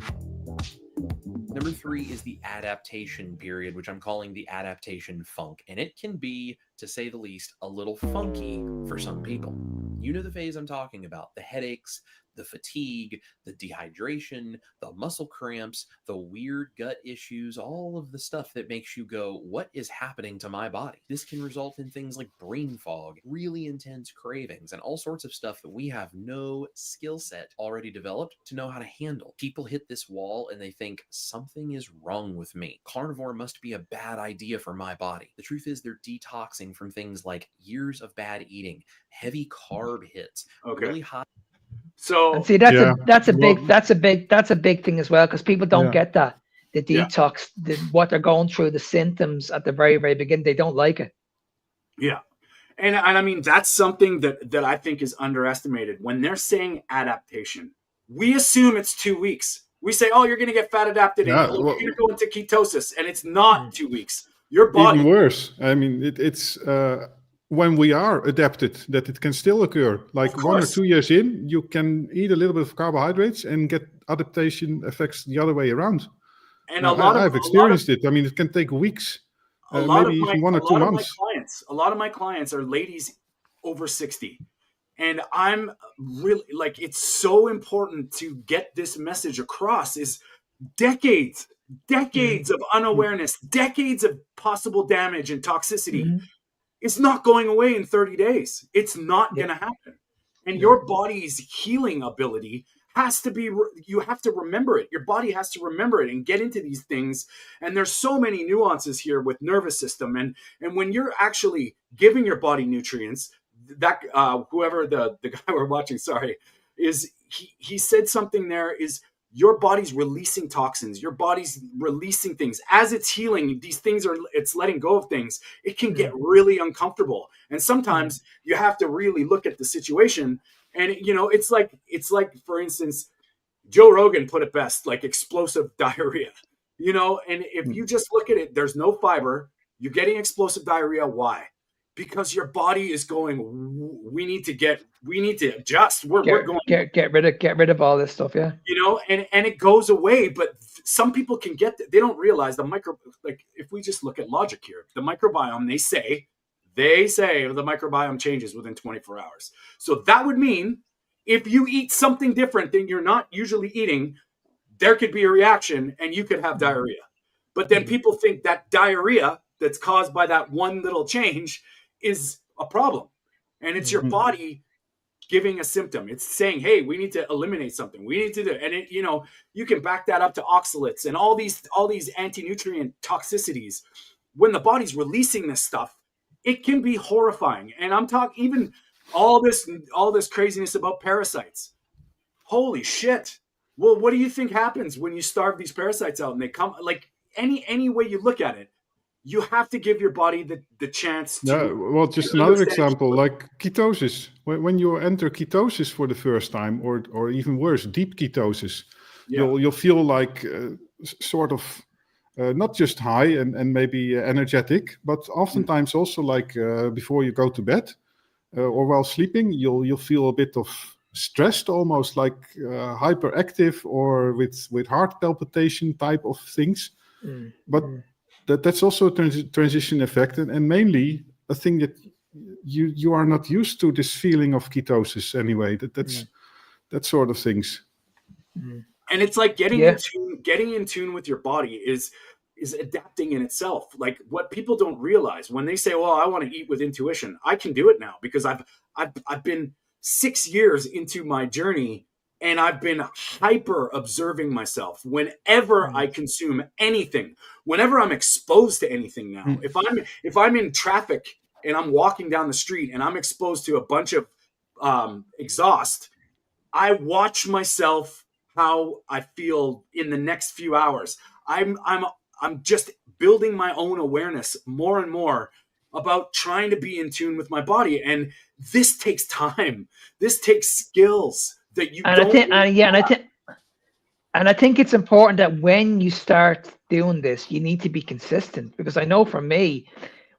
Number 3 is the adaptation period, which I'm calling the adaptation funk. And it can be, to say the least, a little funky for some people. You know the phase I'm talking about. The headaches, the fatigue, the dehydration, the muscle cramps, the weird gut issues, all of the stuff that makes you go, what is happening to my body? This can result in things like brain fog, really intense cravings, and all sorts of stuff that we have no skill set already developed to know how to handle. People hit this wall and they think, something is wrong with me. Carnivore must be a bad idea for my body. The truth is they're detoxing from things like years of bad eating, heavy carb hits, really high. So And see, that's Yeah. a big thing as well, because people don't Yeah. get that. The Yeah. detox, what they're going through, the symptoms at the very, very beginning, they don't like it. yeah. And I mean, that's something that I think is underestimated. When they're saying adaptation, we assume it's 2 weeks. We say, oh, you're going to get fat adapted and Yeah, you're well- going to go into ketosis. And it's not 2 weeks. Your body. Even worse. I mean, it's when we are adapted that it can still occur. Like Of 1 or course. 2 years in, you can eat a little bit of carbohydrates and get adaptation effects the other way around. And I've I've experienced it. I mean, it can take weeks, maybe even 1 or 2 months. A lot of my clients are ladies over 60. And I'm really like, it's so important to get this message across is decades of unawareness, decades of possible damage and toxicity. It's not going away in 30 days. It's not going to happen. And your body's healing ability has to be, you have to remember it. Your body has to remember it and get into these things. And there's so many nuances here with nervous system. And when you're actually giving your body nutrients, that whoever the guy we're watching, is he said something there is your body's releasing toxins, your body's releasing things as it's healing. These things it's letting go of things. It can get really uncomfortable. And sometimes you have to really look at the situation. And, it's like, for instance, Joe Rogan put it best, like explosive diarrhea, and if you just look at it, there's no fiber. You're getting explosive diarrhea. Why? Because your body is going, we need to adjust. We're going get rid of all this stuff. Yeah. And it goes away, but some people can they don't realize like if we just look at logic here, the microbiome, they say the microbiome changes within 24 hours. So that would mean if you eat something different than you're not usually eating, there could be a reaction and you could have diarrhea. But then people think that diarrhea that's caused by that one little change is a problem. And it's your body giving a symptom. It's saying, hey, we need to eliminate something. We need to do, and it, you can back that up to oxalates and all these anti-nutrient toxicities. When the body's releasing this stuff, it can be horrifying. And I'm talking even all this craziness about parasites. Holy shit. Well, what do you think happens when you starve these parasites out and they come, like any way you look at it? You have to give your body the chance to... Yeah, well, just another example, like ketosis. When you enter ketosis for the first time, or even worse, deep ketosis, you'll feel like sort of not just high and maybe energetic, but oftentimes also like before you go to bed or while sleeping, you'll feel a bit of stressed, almost like hyperactive or with heart palpitation type of things. But that's also a transition effect, and mainly a thing that you are not used to, this feeling of ketosis anyway. That's that sort of things. And it's like getting in tune with your body is adapting in itself. Like what people don't realize when they say, well, I want to eat with intuition, I can do it now because I've been 6 years into my journey. And I've been hyper observing myself whenever I consume anything, whenever I'm exposed to anything now. If I'm in traffic and I'm walking down the street and I'm exposed to a bunch of exhaust, I watch myself how I feel in the next few hours. I'm just building my own awareness more and more about trying to be in tune with my body. And this takes time. This takes skills. That you and And I think it's important that when you start doing this, you need to be consistent, because I know for me,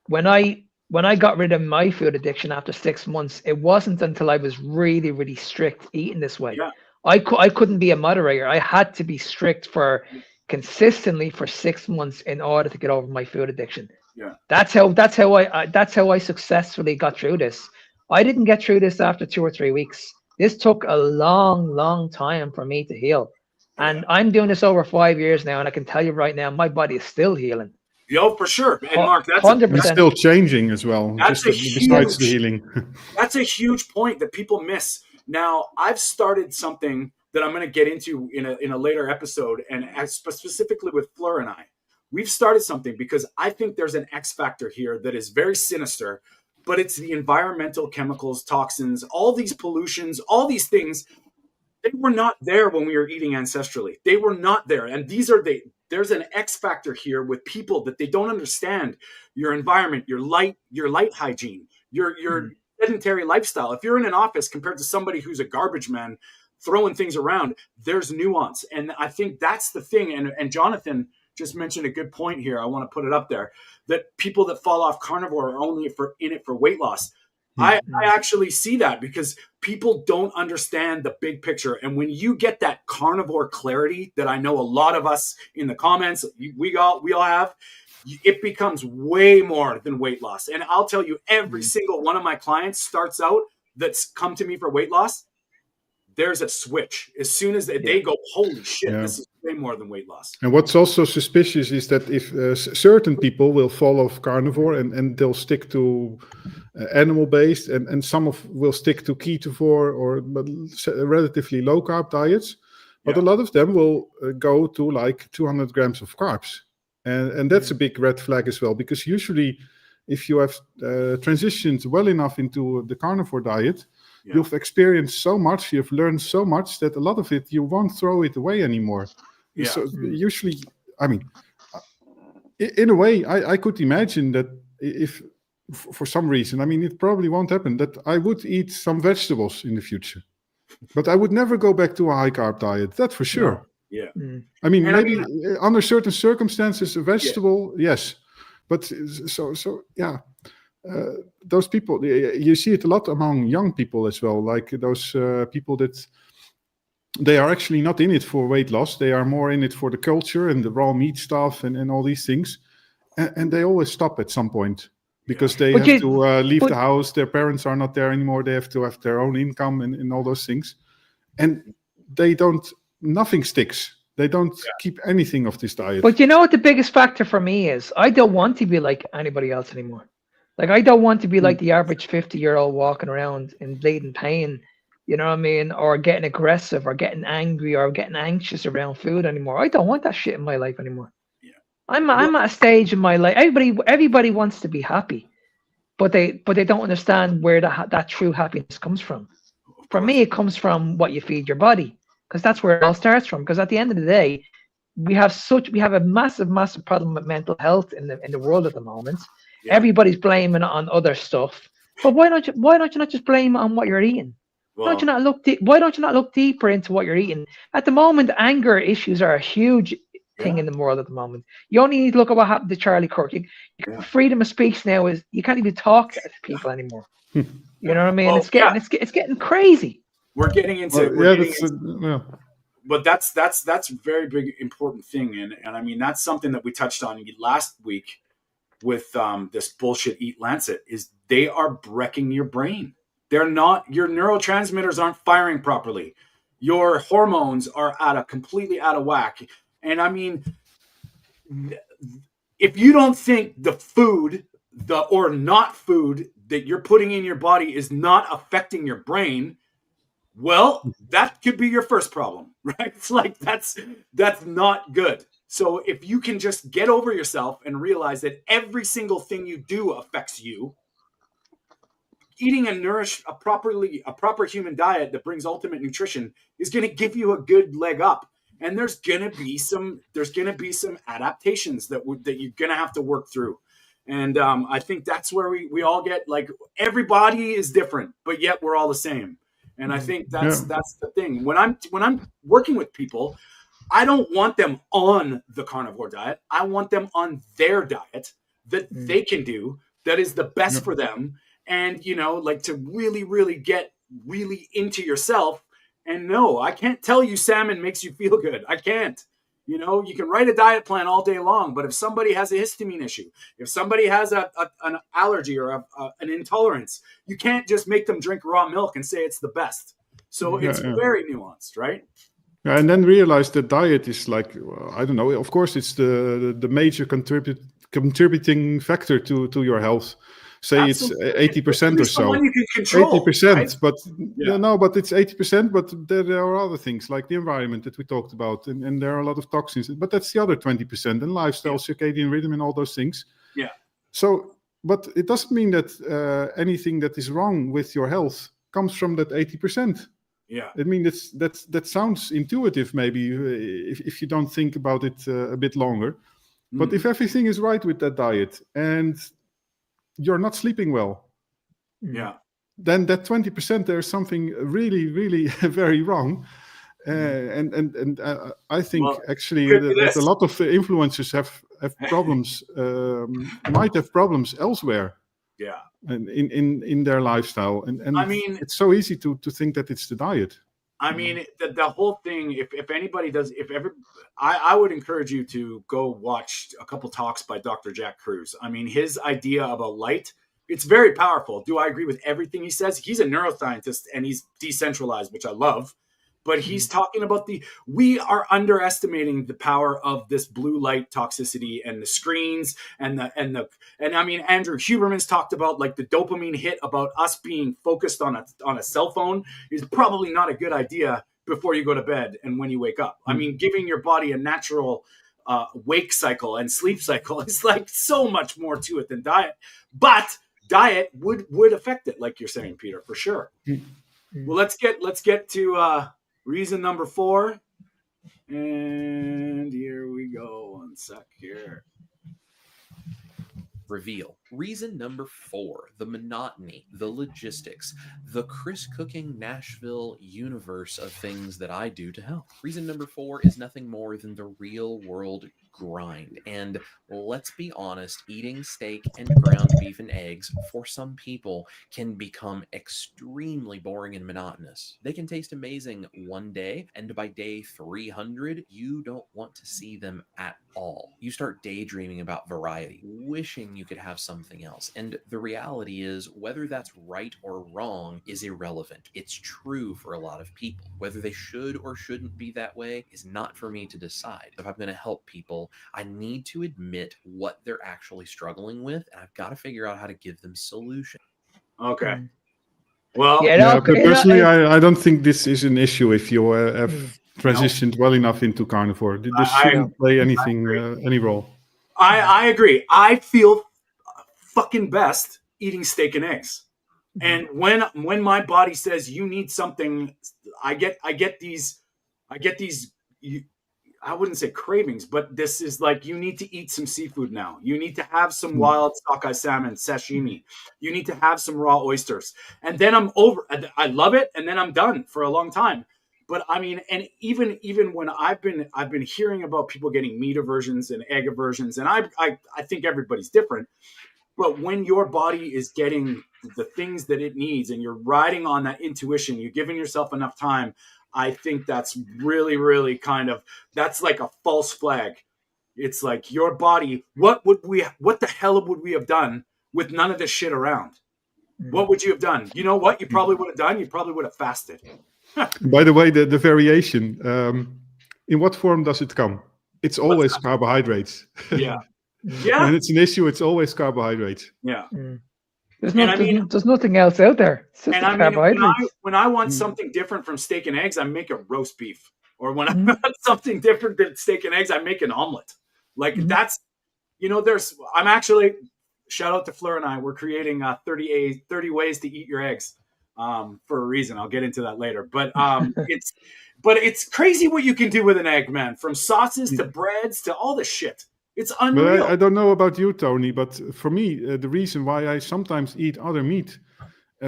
when I got rid of my food addiction after 6 months, it wasn't until I was really, really strict eating this way. Yeah. I couldn't be a moderator. I had to be strict for consistently for 6 months in order to get over my food addiction. Yeah. That's how I successfully got through this. I didn't get through this after 2 or 3 weeks. This took a long, long time for me to heal. And I'm doing this over 5 years now, and I can tell you right now, my body is still healing. Yo, for sure. And Mark, that's 100%. It's still changing as well. That's just a besides the huge- healing. That's a huge point that people miss. Now, I've started something that I'm going to get into in a later episode, and specifically with Fleur and I. We've started something because I think there's an X factor here that is very sinister, but it's the environmental chemicals, toxins, all these pollutions, all these things. They were not there when we were eating ancestrally. They were not there. And there's an X factor here with people that they don't understand your environment, your light hygiene, your sedentary lifestyle. If you're in an office compared to somebody who's a garbage man throwing things around, there's nuance. And I think that's the thing. And Jonathan just mentioned a good point here. I want to put it up there, that people that fall off carnivore are only in it for weight loss. I actually see that because people don't understand the big picture. And when you get that carnivore clarity that I know a lot of us in the comments, we all have, it becomes way more than weight loss. And I'll tell you, every single one of my clients starts out that's come to me for weight loss. There's a switch. As soon as they go, holy shit, this is way more than weight loss. And what's also suspicious is that if certain people will follow carnivore and they'll stick to animal-based, and some will stick to ketovore or relatively low-carb diets, but a lot of them will go to like 200 grams of carbs. And that's a big red flag as well, because usually if you have transitioned well enough into the carnivore diet, you've experienced so much, you've learned so much that a lot of it, you won't throw it away anymore. Yeah. So usually, I mean, in a way, I could imagine that if, for some reason, I mean, it probably won't happen, that I would eat some vegetables in the future. But I would never go back to a high-carb diet, that's for sure. No. Yeah. I mean, maybe under certain circumstances, a vegetable, yes. But so yeah. Those people, you see it a lot among young people as well, like those people that they are actually not in it for weight loss, they are more in it for the culture and the raw meat stuff and all these things, and they always stop at some point because they have to leave the house, their parents are not there anymore, they have to have their own income and all those things, and nothing sticks. They don't keep anything of this diet. But you know what the biggest factor for me is? I don't want to be like anybody else anymore. Like, I don't want to be like the average 50-year-old walking around in bleeding pain, you know what I mean? Or getting aggressive or getting angry or getting anxious around food anymore. I don't want that shit in my life anymore. Yeah. I'm at a stage in my life, everybody wants to be happy, but they don't understand where that true happiness comes from. For me, it comes from what you feed your body, because that's where it all starts from. Because at the end of the day, we have a massive, massive problem with mental health in the world at the moment. Yeah. Everybody's blaming it on other stuff, but why don't you not just blame it on what you're eating? Well, why don't you not look deeper into what you're eating? At the moment, anger issues are a huge thing in the world at the moment. You only need to look at what happened to Charlie Kirk. Freedom of speech now is you can't even talk to people anymore. You know what I mean? It's getting crazy. We're getting into but that's a very big important thing, and I mean that's something that we touched on last week with this bullshit Eat Lancet, is they are wrecking your brain. They're not, your neurotransmitters aren't firing properly. Your hormones are completely out of whack. And I mean, if you don't think the food, or not food that you're putting in your body is not affecting your brain, well, that could be your first problem, right? It's like, that's not good. So if you can just get over yourself and realize that every single thing you do affects you, eating a proper human diet that brings ultimate nutrition is going to give you a good leg up. And there's going to be some adaptations that you're going to have to work through. And I think that's where we all get, like, everybody is different, but yet we're all the same. And I think that's the thing. When I'm working with people, I don't want them on the carnivore diet. I want them on their diet that they can do that is the best for them. And, you know, like to really, really get really into yourself. And no, I can't tell you salmon makes you feel good. I can't. You know, you can write a diet plan all day long, but if somebody has a histamine issue, if somebody has an allergy or an intolerance, you can't just make them drink raw milk and say it's the best. So it's very nuanced, right? Yeah, and then realize that diet is like, I don't know, of course, it's the major contributing factor to your health. Say Absolutely. It's 80% or so. You can control, 80%, right? but but it's 80%. But there are other things like the environment that we talked about, and there are a lot of toxins. But that's the other 20%, and lifestyle, circadian rhythm, and all those things. Yeah. So, but it doesn't mean that anything that is wrong with your health comes from that 80%. Yeah. I mean, that sounds intuitive, maybe if you don't think about it a bit longer. But if everything is right with that diet and you're not sleeping well, then that 20% there's something really, really very wrong. And I think actually that a lot of influencers have problems, might have problems elsewhere. Yeah. And in their lifestyle, and I mean, it's so easy to think that it's the diet. I mean, the whole thing. If anybody does, I would encourage you to go watch a couple talks by Dr. Jack Kruse. I mean, his idea about light, it's very powerful. Do I agree with everything he says? He's a neuroscientist and he's decentralized, which I love. But he's talking about we are underestimating the power of this blue light toxicity and the screens and I mean, Andrew Huberman's talked about like the dopamine hit about us being focused on a cell phone is probably not a good idea before you go to bed and when you wake up. I mean, giving your body a natural wake cycle and sleep cycle is like so much more to it than diet. But diet would affect it, like you're saying, Peter, for sure. Well, let's get to reason number 4. And here we go. One sec here. Reveal. Reason number 4, the monotony, the logistics, the Chris Cooking Nashville universe of things that I do to help. Reason number 4 is nothing more than the real world grind. And let's be honest, eating steak and ground beef and eggs for some people can become extremely boring and monotonous. They can taste amazing one day, and by day 300, you don't want to see them at all. You start daydreaming about variety, wishing you could have something else. And the reality is, whether that's right or wrong is irrelevant. It's true for a lot of people. Whether they should or shouldn't be that way is not for me to decide. If I'm going to help people, I need to admit what they're actually struggling with, and I've got to figure out how to give them solutions. Okay. Well, personally, I don't think this is an issue if you have transitioned well enough into carnivore. This shouldn't play any role. I agree. I feel fucking best eating steak and eggs. And when my body says you need something, I get these I wouldn't say cravings, but this is like, you need to eat some seafood now. You need to have some wild sockeye salmon, sashimi. You need to have some raw oysters. And then I'm over. I love it. And then I'm done for a long time. But I mean, and even when I've been hearing about people getting meat aversions and egg aversions, and I think everybody's different. But when your body is getting the things that it needs and you're riding on that intuition, you're giving yourself enough time, I think that's really, really that's like a false flag. It's like your body, what the hell would we have done with none of this shit around? What would you have done? You know what you probably would have done? You probably would have fasted. By the way, the variation, in what form does it come? It's always carbohydrates. Yeah. Yeah. When it's an issue, it's always carbohydrates. Yeah. There's nothing else out there. It's just carbohydrates. When I want something different from steak and eggs, I make a roast beef. Or when I want something different than steak and eggs, I make an omelet. Like that's, I'm actually, shout out to Fleur and I, we're creating 30 ways to eat your eggs for a reason. I'll get into that later. But it's crazy what you can do with an egg, man. From sauces to breads to all this shit. It's unreal. But I don't know about you, Tony, but for me, the reason why I sometimes eat other meat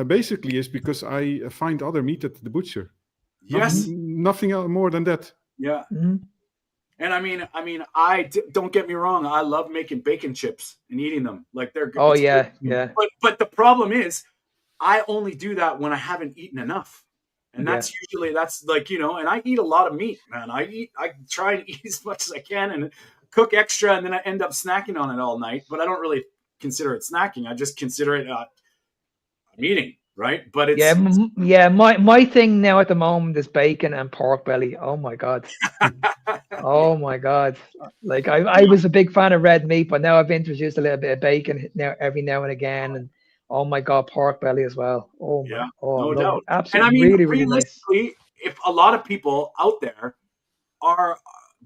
basically is because I find other meat at the butcher. Yes. Nothing more than that. Yeah. And don't get me wrong. I love making bacon chips and eating them. Like Oh it's yeah, good. yeah, But the problem is, I only do that when I haven't eaten enough. And yeah. that's like, and I eat a lot of meat, man. I try and eat as much as I can and cook extra, and then I end up snacking on it all night. But I don't really consider it snacking. I just consider it I'm eating, right? But Yeah, yeah. My thing now at the moment is bacon and pork belly. Oh my god. Oh my god. Like I was a big fan of red meat, but now I've introduced a little bit of bacon now every now and again, and oh my god, pork belly as well. Oh my, yeah, oh no lovely, doubt. And absolutely, really, really nice. realistically, if a lot of people out there are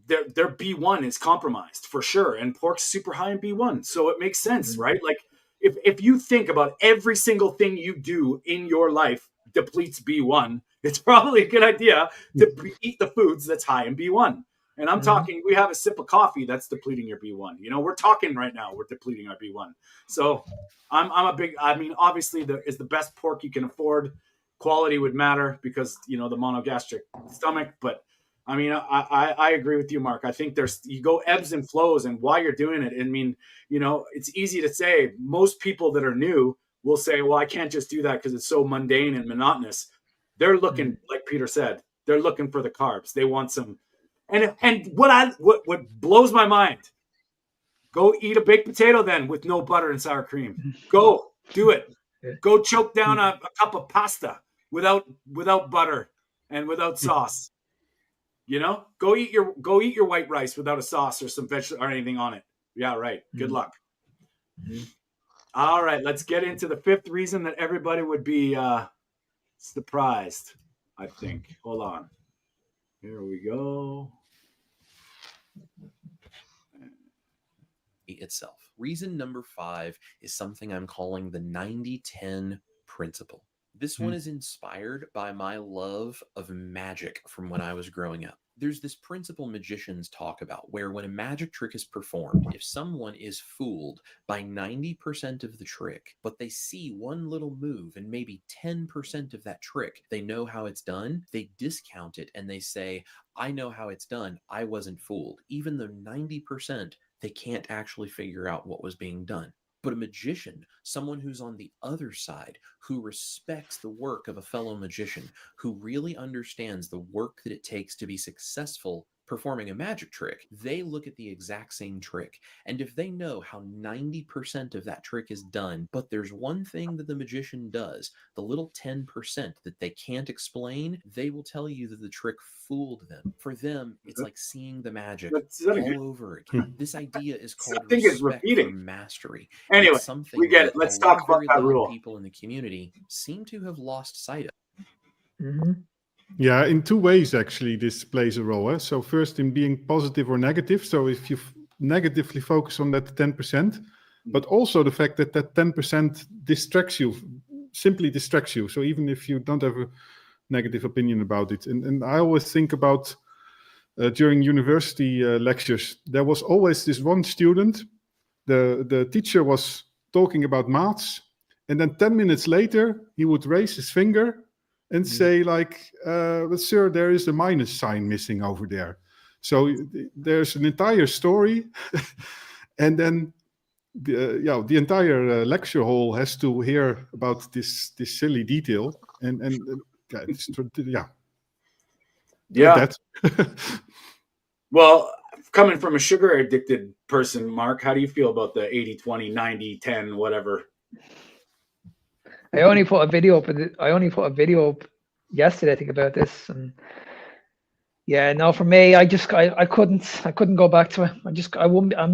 their B1 is compromised for sure, and pork's super high in B1, so it makes sense, right? Like if you think about every single thing you do in your life depletes B1, it's probably a good idea to eat the foods that's high in B1. And I'm talking, we have a sip of coffee that's depleting your B1. We're talking right now, we're depleting our B1. So I'm a big, obviously is the best pork you can afford. Quality would matter because, the monogastric stomach, but I agree with you, Mark. I think you go ebbs and flows, and while you're doing it, it's easy to say. Most people that are new will say, well, I can't just do that because it's so mundane and monotonous. They're looking, like Peter said, they're looking for the carbs. They want some, and what blows my mind, go eat a baked potato then with no butter and sour cream. Go do it. Go choke down a cup of pasta without butter and without sauce. Go eat your white rice without a sauce or some vegetable or anything on it. Yeah, right. Good luck. All right, let's get into the fifth reason that everybody would be surprised, I think. Hold on. Here we go. Itself. Reason number 5 is something I'm calling the 90-10 principle. This one is inspired by my love of magic from when I was growing up. There's this principle magicians talk about where when a magic trick is performed, if someone is fooled by 90% of the trick, but they see one little move and maybe 10% of that trick, they know how it's done, they discount it and they say, I know how it's done, I wasn't fooled. Even though 90%, they can't actually figure out what was being done. But a magician, someone who's on the other side, who respects the work of a fellow magician, who really understands the work that it takes to be successful performing a magic trick, they look at the exact same trick. And if they know how 90% of that trick is done, but there's one thing that the magician does, the little 10% that they can't explain, they will tell you that the trick fooled them. For them, it's like seeing the magic all over again. This idea is called respect for mastery. Anyway, something we get it. Let's talk about that rule. People in the community seem to have lost sight of. Yeah, in two ways, actually, this plays a role. So first in being positive or negative. So if you negatively focus on that 10%, but also the fact that that 10% simply distracts you. So even if you don't have a negative opinion about it. And I always think about during university lectures, there was always this one student, the teacher was talking about maths, and then 10 minutes later, he would raise his finger and say like, but sir, there is a minus sign missing over there. So there's an entire story. And then the entire lecture hall has to hear about this silly detail. Yeah. Well, coming from a sugar addicted person, Mark, how do you feel about the 80-20, 90-10, whatever? I only put a video up yesterday, I think, about this, and yeah, no, for me, I couldn't go back to it. I'm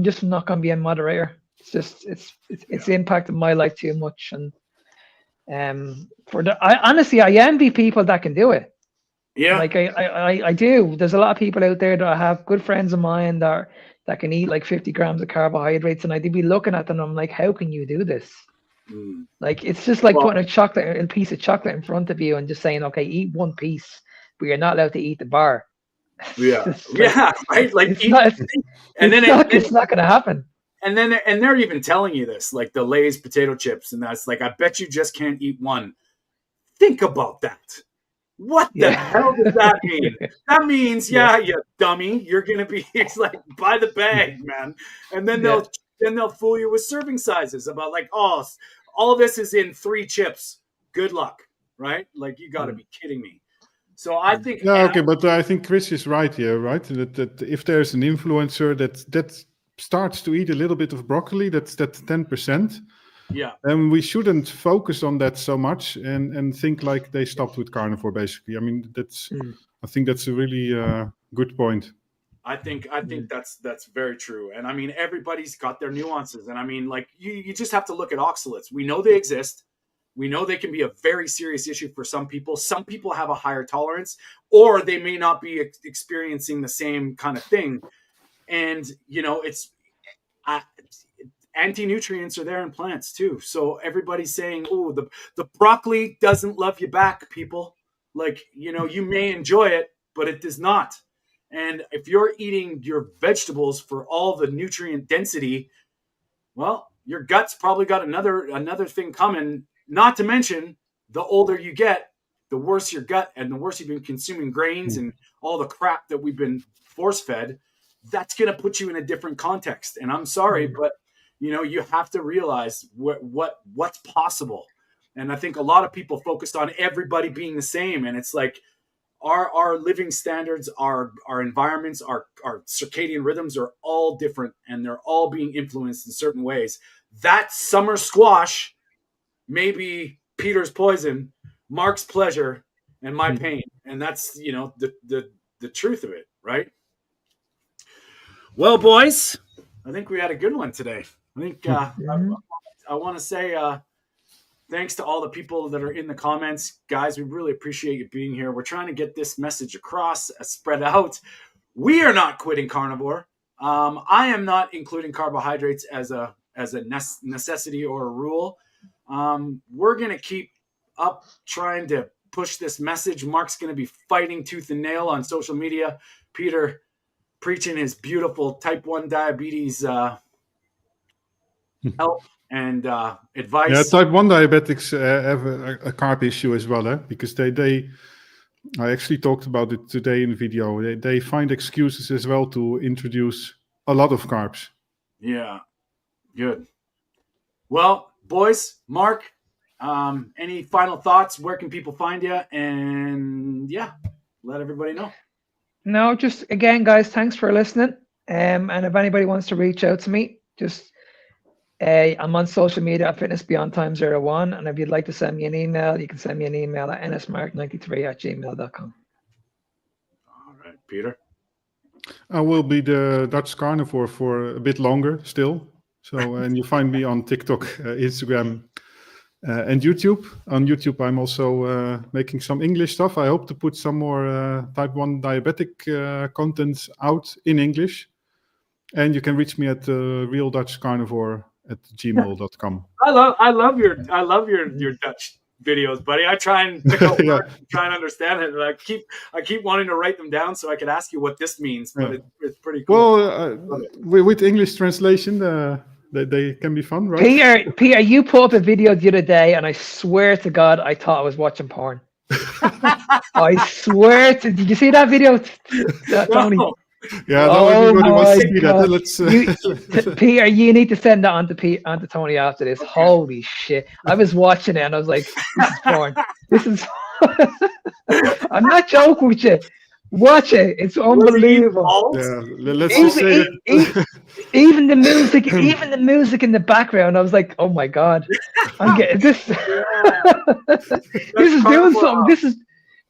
just not going to be a moderator. It's just it's impacted my life too much, and honestly, I envy people that can do it. Yeah, like I do. There's a lot of people out there that I have good friends of mine that can eat like 50 grams of carbohydrates, and I'd be looking at them, and I'm like, how can you do this? Like, it's just like putting a piece of chocolate in front of you and just saying, okay, eat one piece, but you're not allowed to eat the bar. Yeah, right. Like, it's not going to happen. And they're even telling you this, like the Lay's potato chips, and that's like, I bet you just can't eat one. Think about that. What the hell does that mean? That means, you dummy, you're gonna be. It's like buy the bag, man, and then they'll fool you with serving sizes about like, oh, all this is in 3 chips. Good luck, right? Like you got to be kidding me. So I think but I think Chris is right here, right? That if there's an influencer that starts to eat a little bit of broccoli, that's 10%. Yeah. And we shouldn't focus on that so much and think like they stopped with carnivore, basically. I mean, I think that's a really good point. I think that's very true. And I mean, everybody's got their nuances. And I mean, like you just have to look at oxalates. We know they exist. We know they can be a very serious issue for some people. Some people have a higher tolerance, or they may not be experiencing the same kind of thing. And, it's anti-nutrients are there in plants too. So everybody's saying, oh, the broccoli doesn't love you back, people. Like, you may enjoy it, but it does not. And if you're eating your vegetables for all the nutrient density, well, your gut's probably got another thing coming. Not to mention, the older you get, the worse your gut and the worse you've been consuming grains and all the crap that we've been force-fed. That's going to put you in a different context. And I'm sorry, but you have to realize what's possible. And I think a lot of people focused on everybody being the same. And it's like our living standards, our environments, our circadian rhythms are all different, and they're all being influenced in certain ways. That summer squash may be Peter's poison, Mark's pleasure, and my pain. And that's, the truth of it, right? Well, boys, I think we had a good one today. I think I want to say thanks to all the people that are in the comments. Guys, we really appreciate you being here. We're trying to get this message across, spread out. We are not quitting carnivore. I am not including carbohydrates as a necessity or a rule. We're going to keep up trying to push this message. Mark's going to be fighting tooth and nail on social media. Peter preaching his beautiful type 1 diabetes help and advice. Yeah, type 1 diabetics have a carb issue as well, because I actually talked about it today in the video. They find excuses as well to introduce a lot of carbs. Yeah, good. Well, boys, Mark, any final thoughts? Where can people find you? And let everybody know. No, just again, guys, thanks for listening. And if anybody wants to reach out to me, just I'm on social media at fitnessbeyondtime01. And if you'd like to send me an email, you can send me an email at nsmark93@gmail.com. All right, Peter. I will be the Dutch carnivore for a bit longer still. So, and you find me on TikTok, Instagram, and YouTube. On YouTube, I'm also making some English stuff. I hope to put some more type 1 diabetic content out in English. And you can reach me at realdutchcarnivore@gmail.com. I love your Dutch videos, buddy. I try and pick up try and understand it, and I keep wanting to write them down so I can ask you what this means. But it's pretty cool. Well, with English translation, they can be fun, right? Peter, you put up a video the other day, and I swear to God, I thought I was watching porn. I swear to. Did you see that video, Tony? No. Yeah, everybody wants to see that. Let's. Peter, you need to send that onto Tony after this. Holy shit! I was watching it and I was like, "This is porn. This is." I'm not joking with you. Watch it. It's unbelievable. Yeah, let's just say even the music in the background. I was like, "Oh my God, I'm getting this." This is doing something.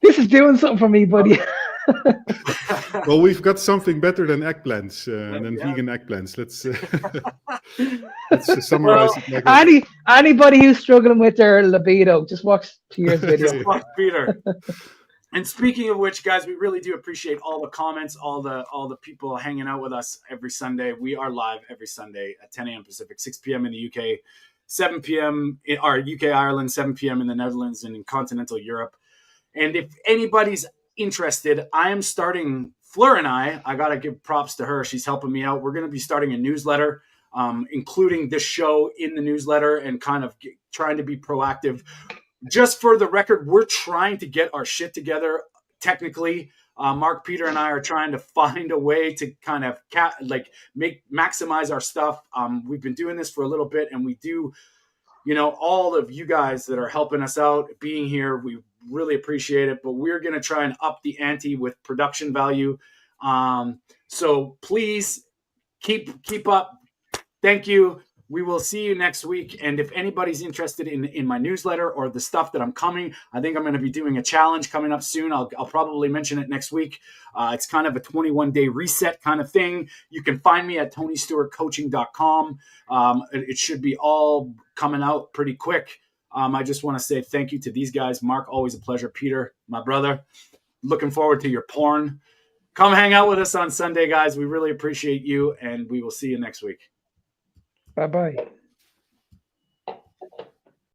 This is doing something for me, buddy. Well, we've got something better than eggplants and vegan eggplants. Let's summarize it. Like Anybody who's struggling with their libido, just watch Peter's video. Watch Peter. And speaking of which, guys, we really do appreciate all the comments, all the people hanging out with us every Sunday. We are live every Sunday at 10 a.m. Pacific, 6 p.m. in the UK, 7 p.m. in our UK, Ireland, 7 p.m. in the Netherlands and in continental Europe. And if anybody's interested, I am starting, Fleur and I got to give props to her. She's helping me out. We're going to be starting a newsletter, including this show in the newsletter and kind of trying to be proactive. just for the record, we're trying to get our shit together technically. Mark, Peter, and I are trying to find a way to kind of maximize our stuff. We've been doing this for a little bit, and we do, all of you guys that are helping us out, being here, we really appreciate it. But we're going to try and up the ante with production value. So please keep up. Thank you. We will see you next week. And if anybody's interested in my newsletter or the stuff that I'm coming, I think I'm going to be doing a challenge coming up soon. I'll probably mention it next week. It's kind of a 21-day reset kind of thing. You can find me at TonyStewartCoaching.com. It should be all coming out pretty quick. I just want to say thank you to these guys. Mark, always a pleasure. Peter, my brother, looking forward to your porn. Come hang out with us on Sunday, guys. We really appreciate you, and we will see you next week. Bye-bye.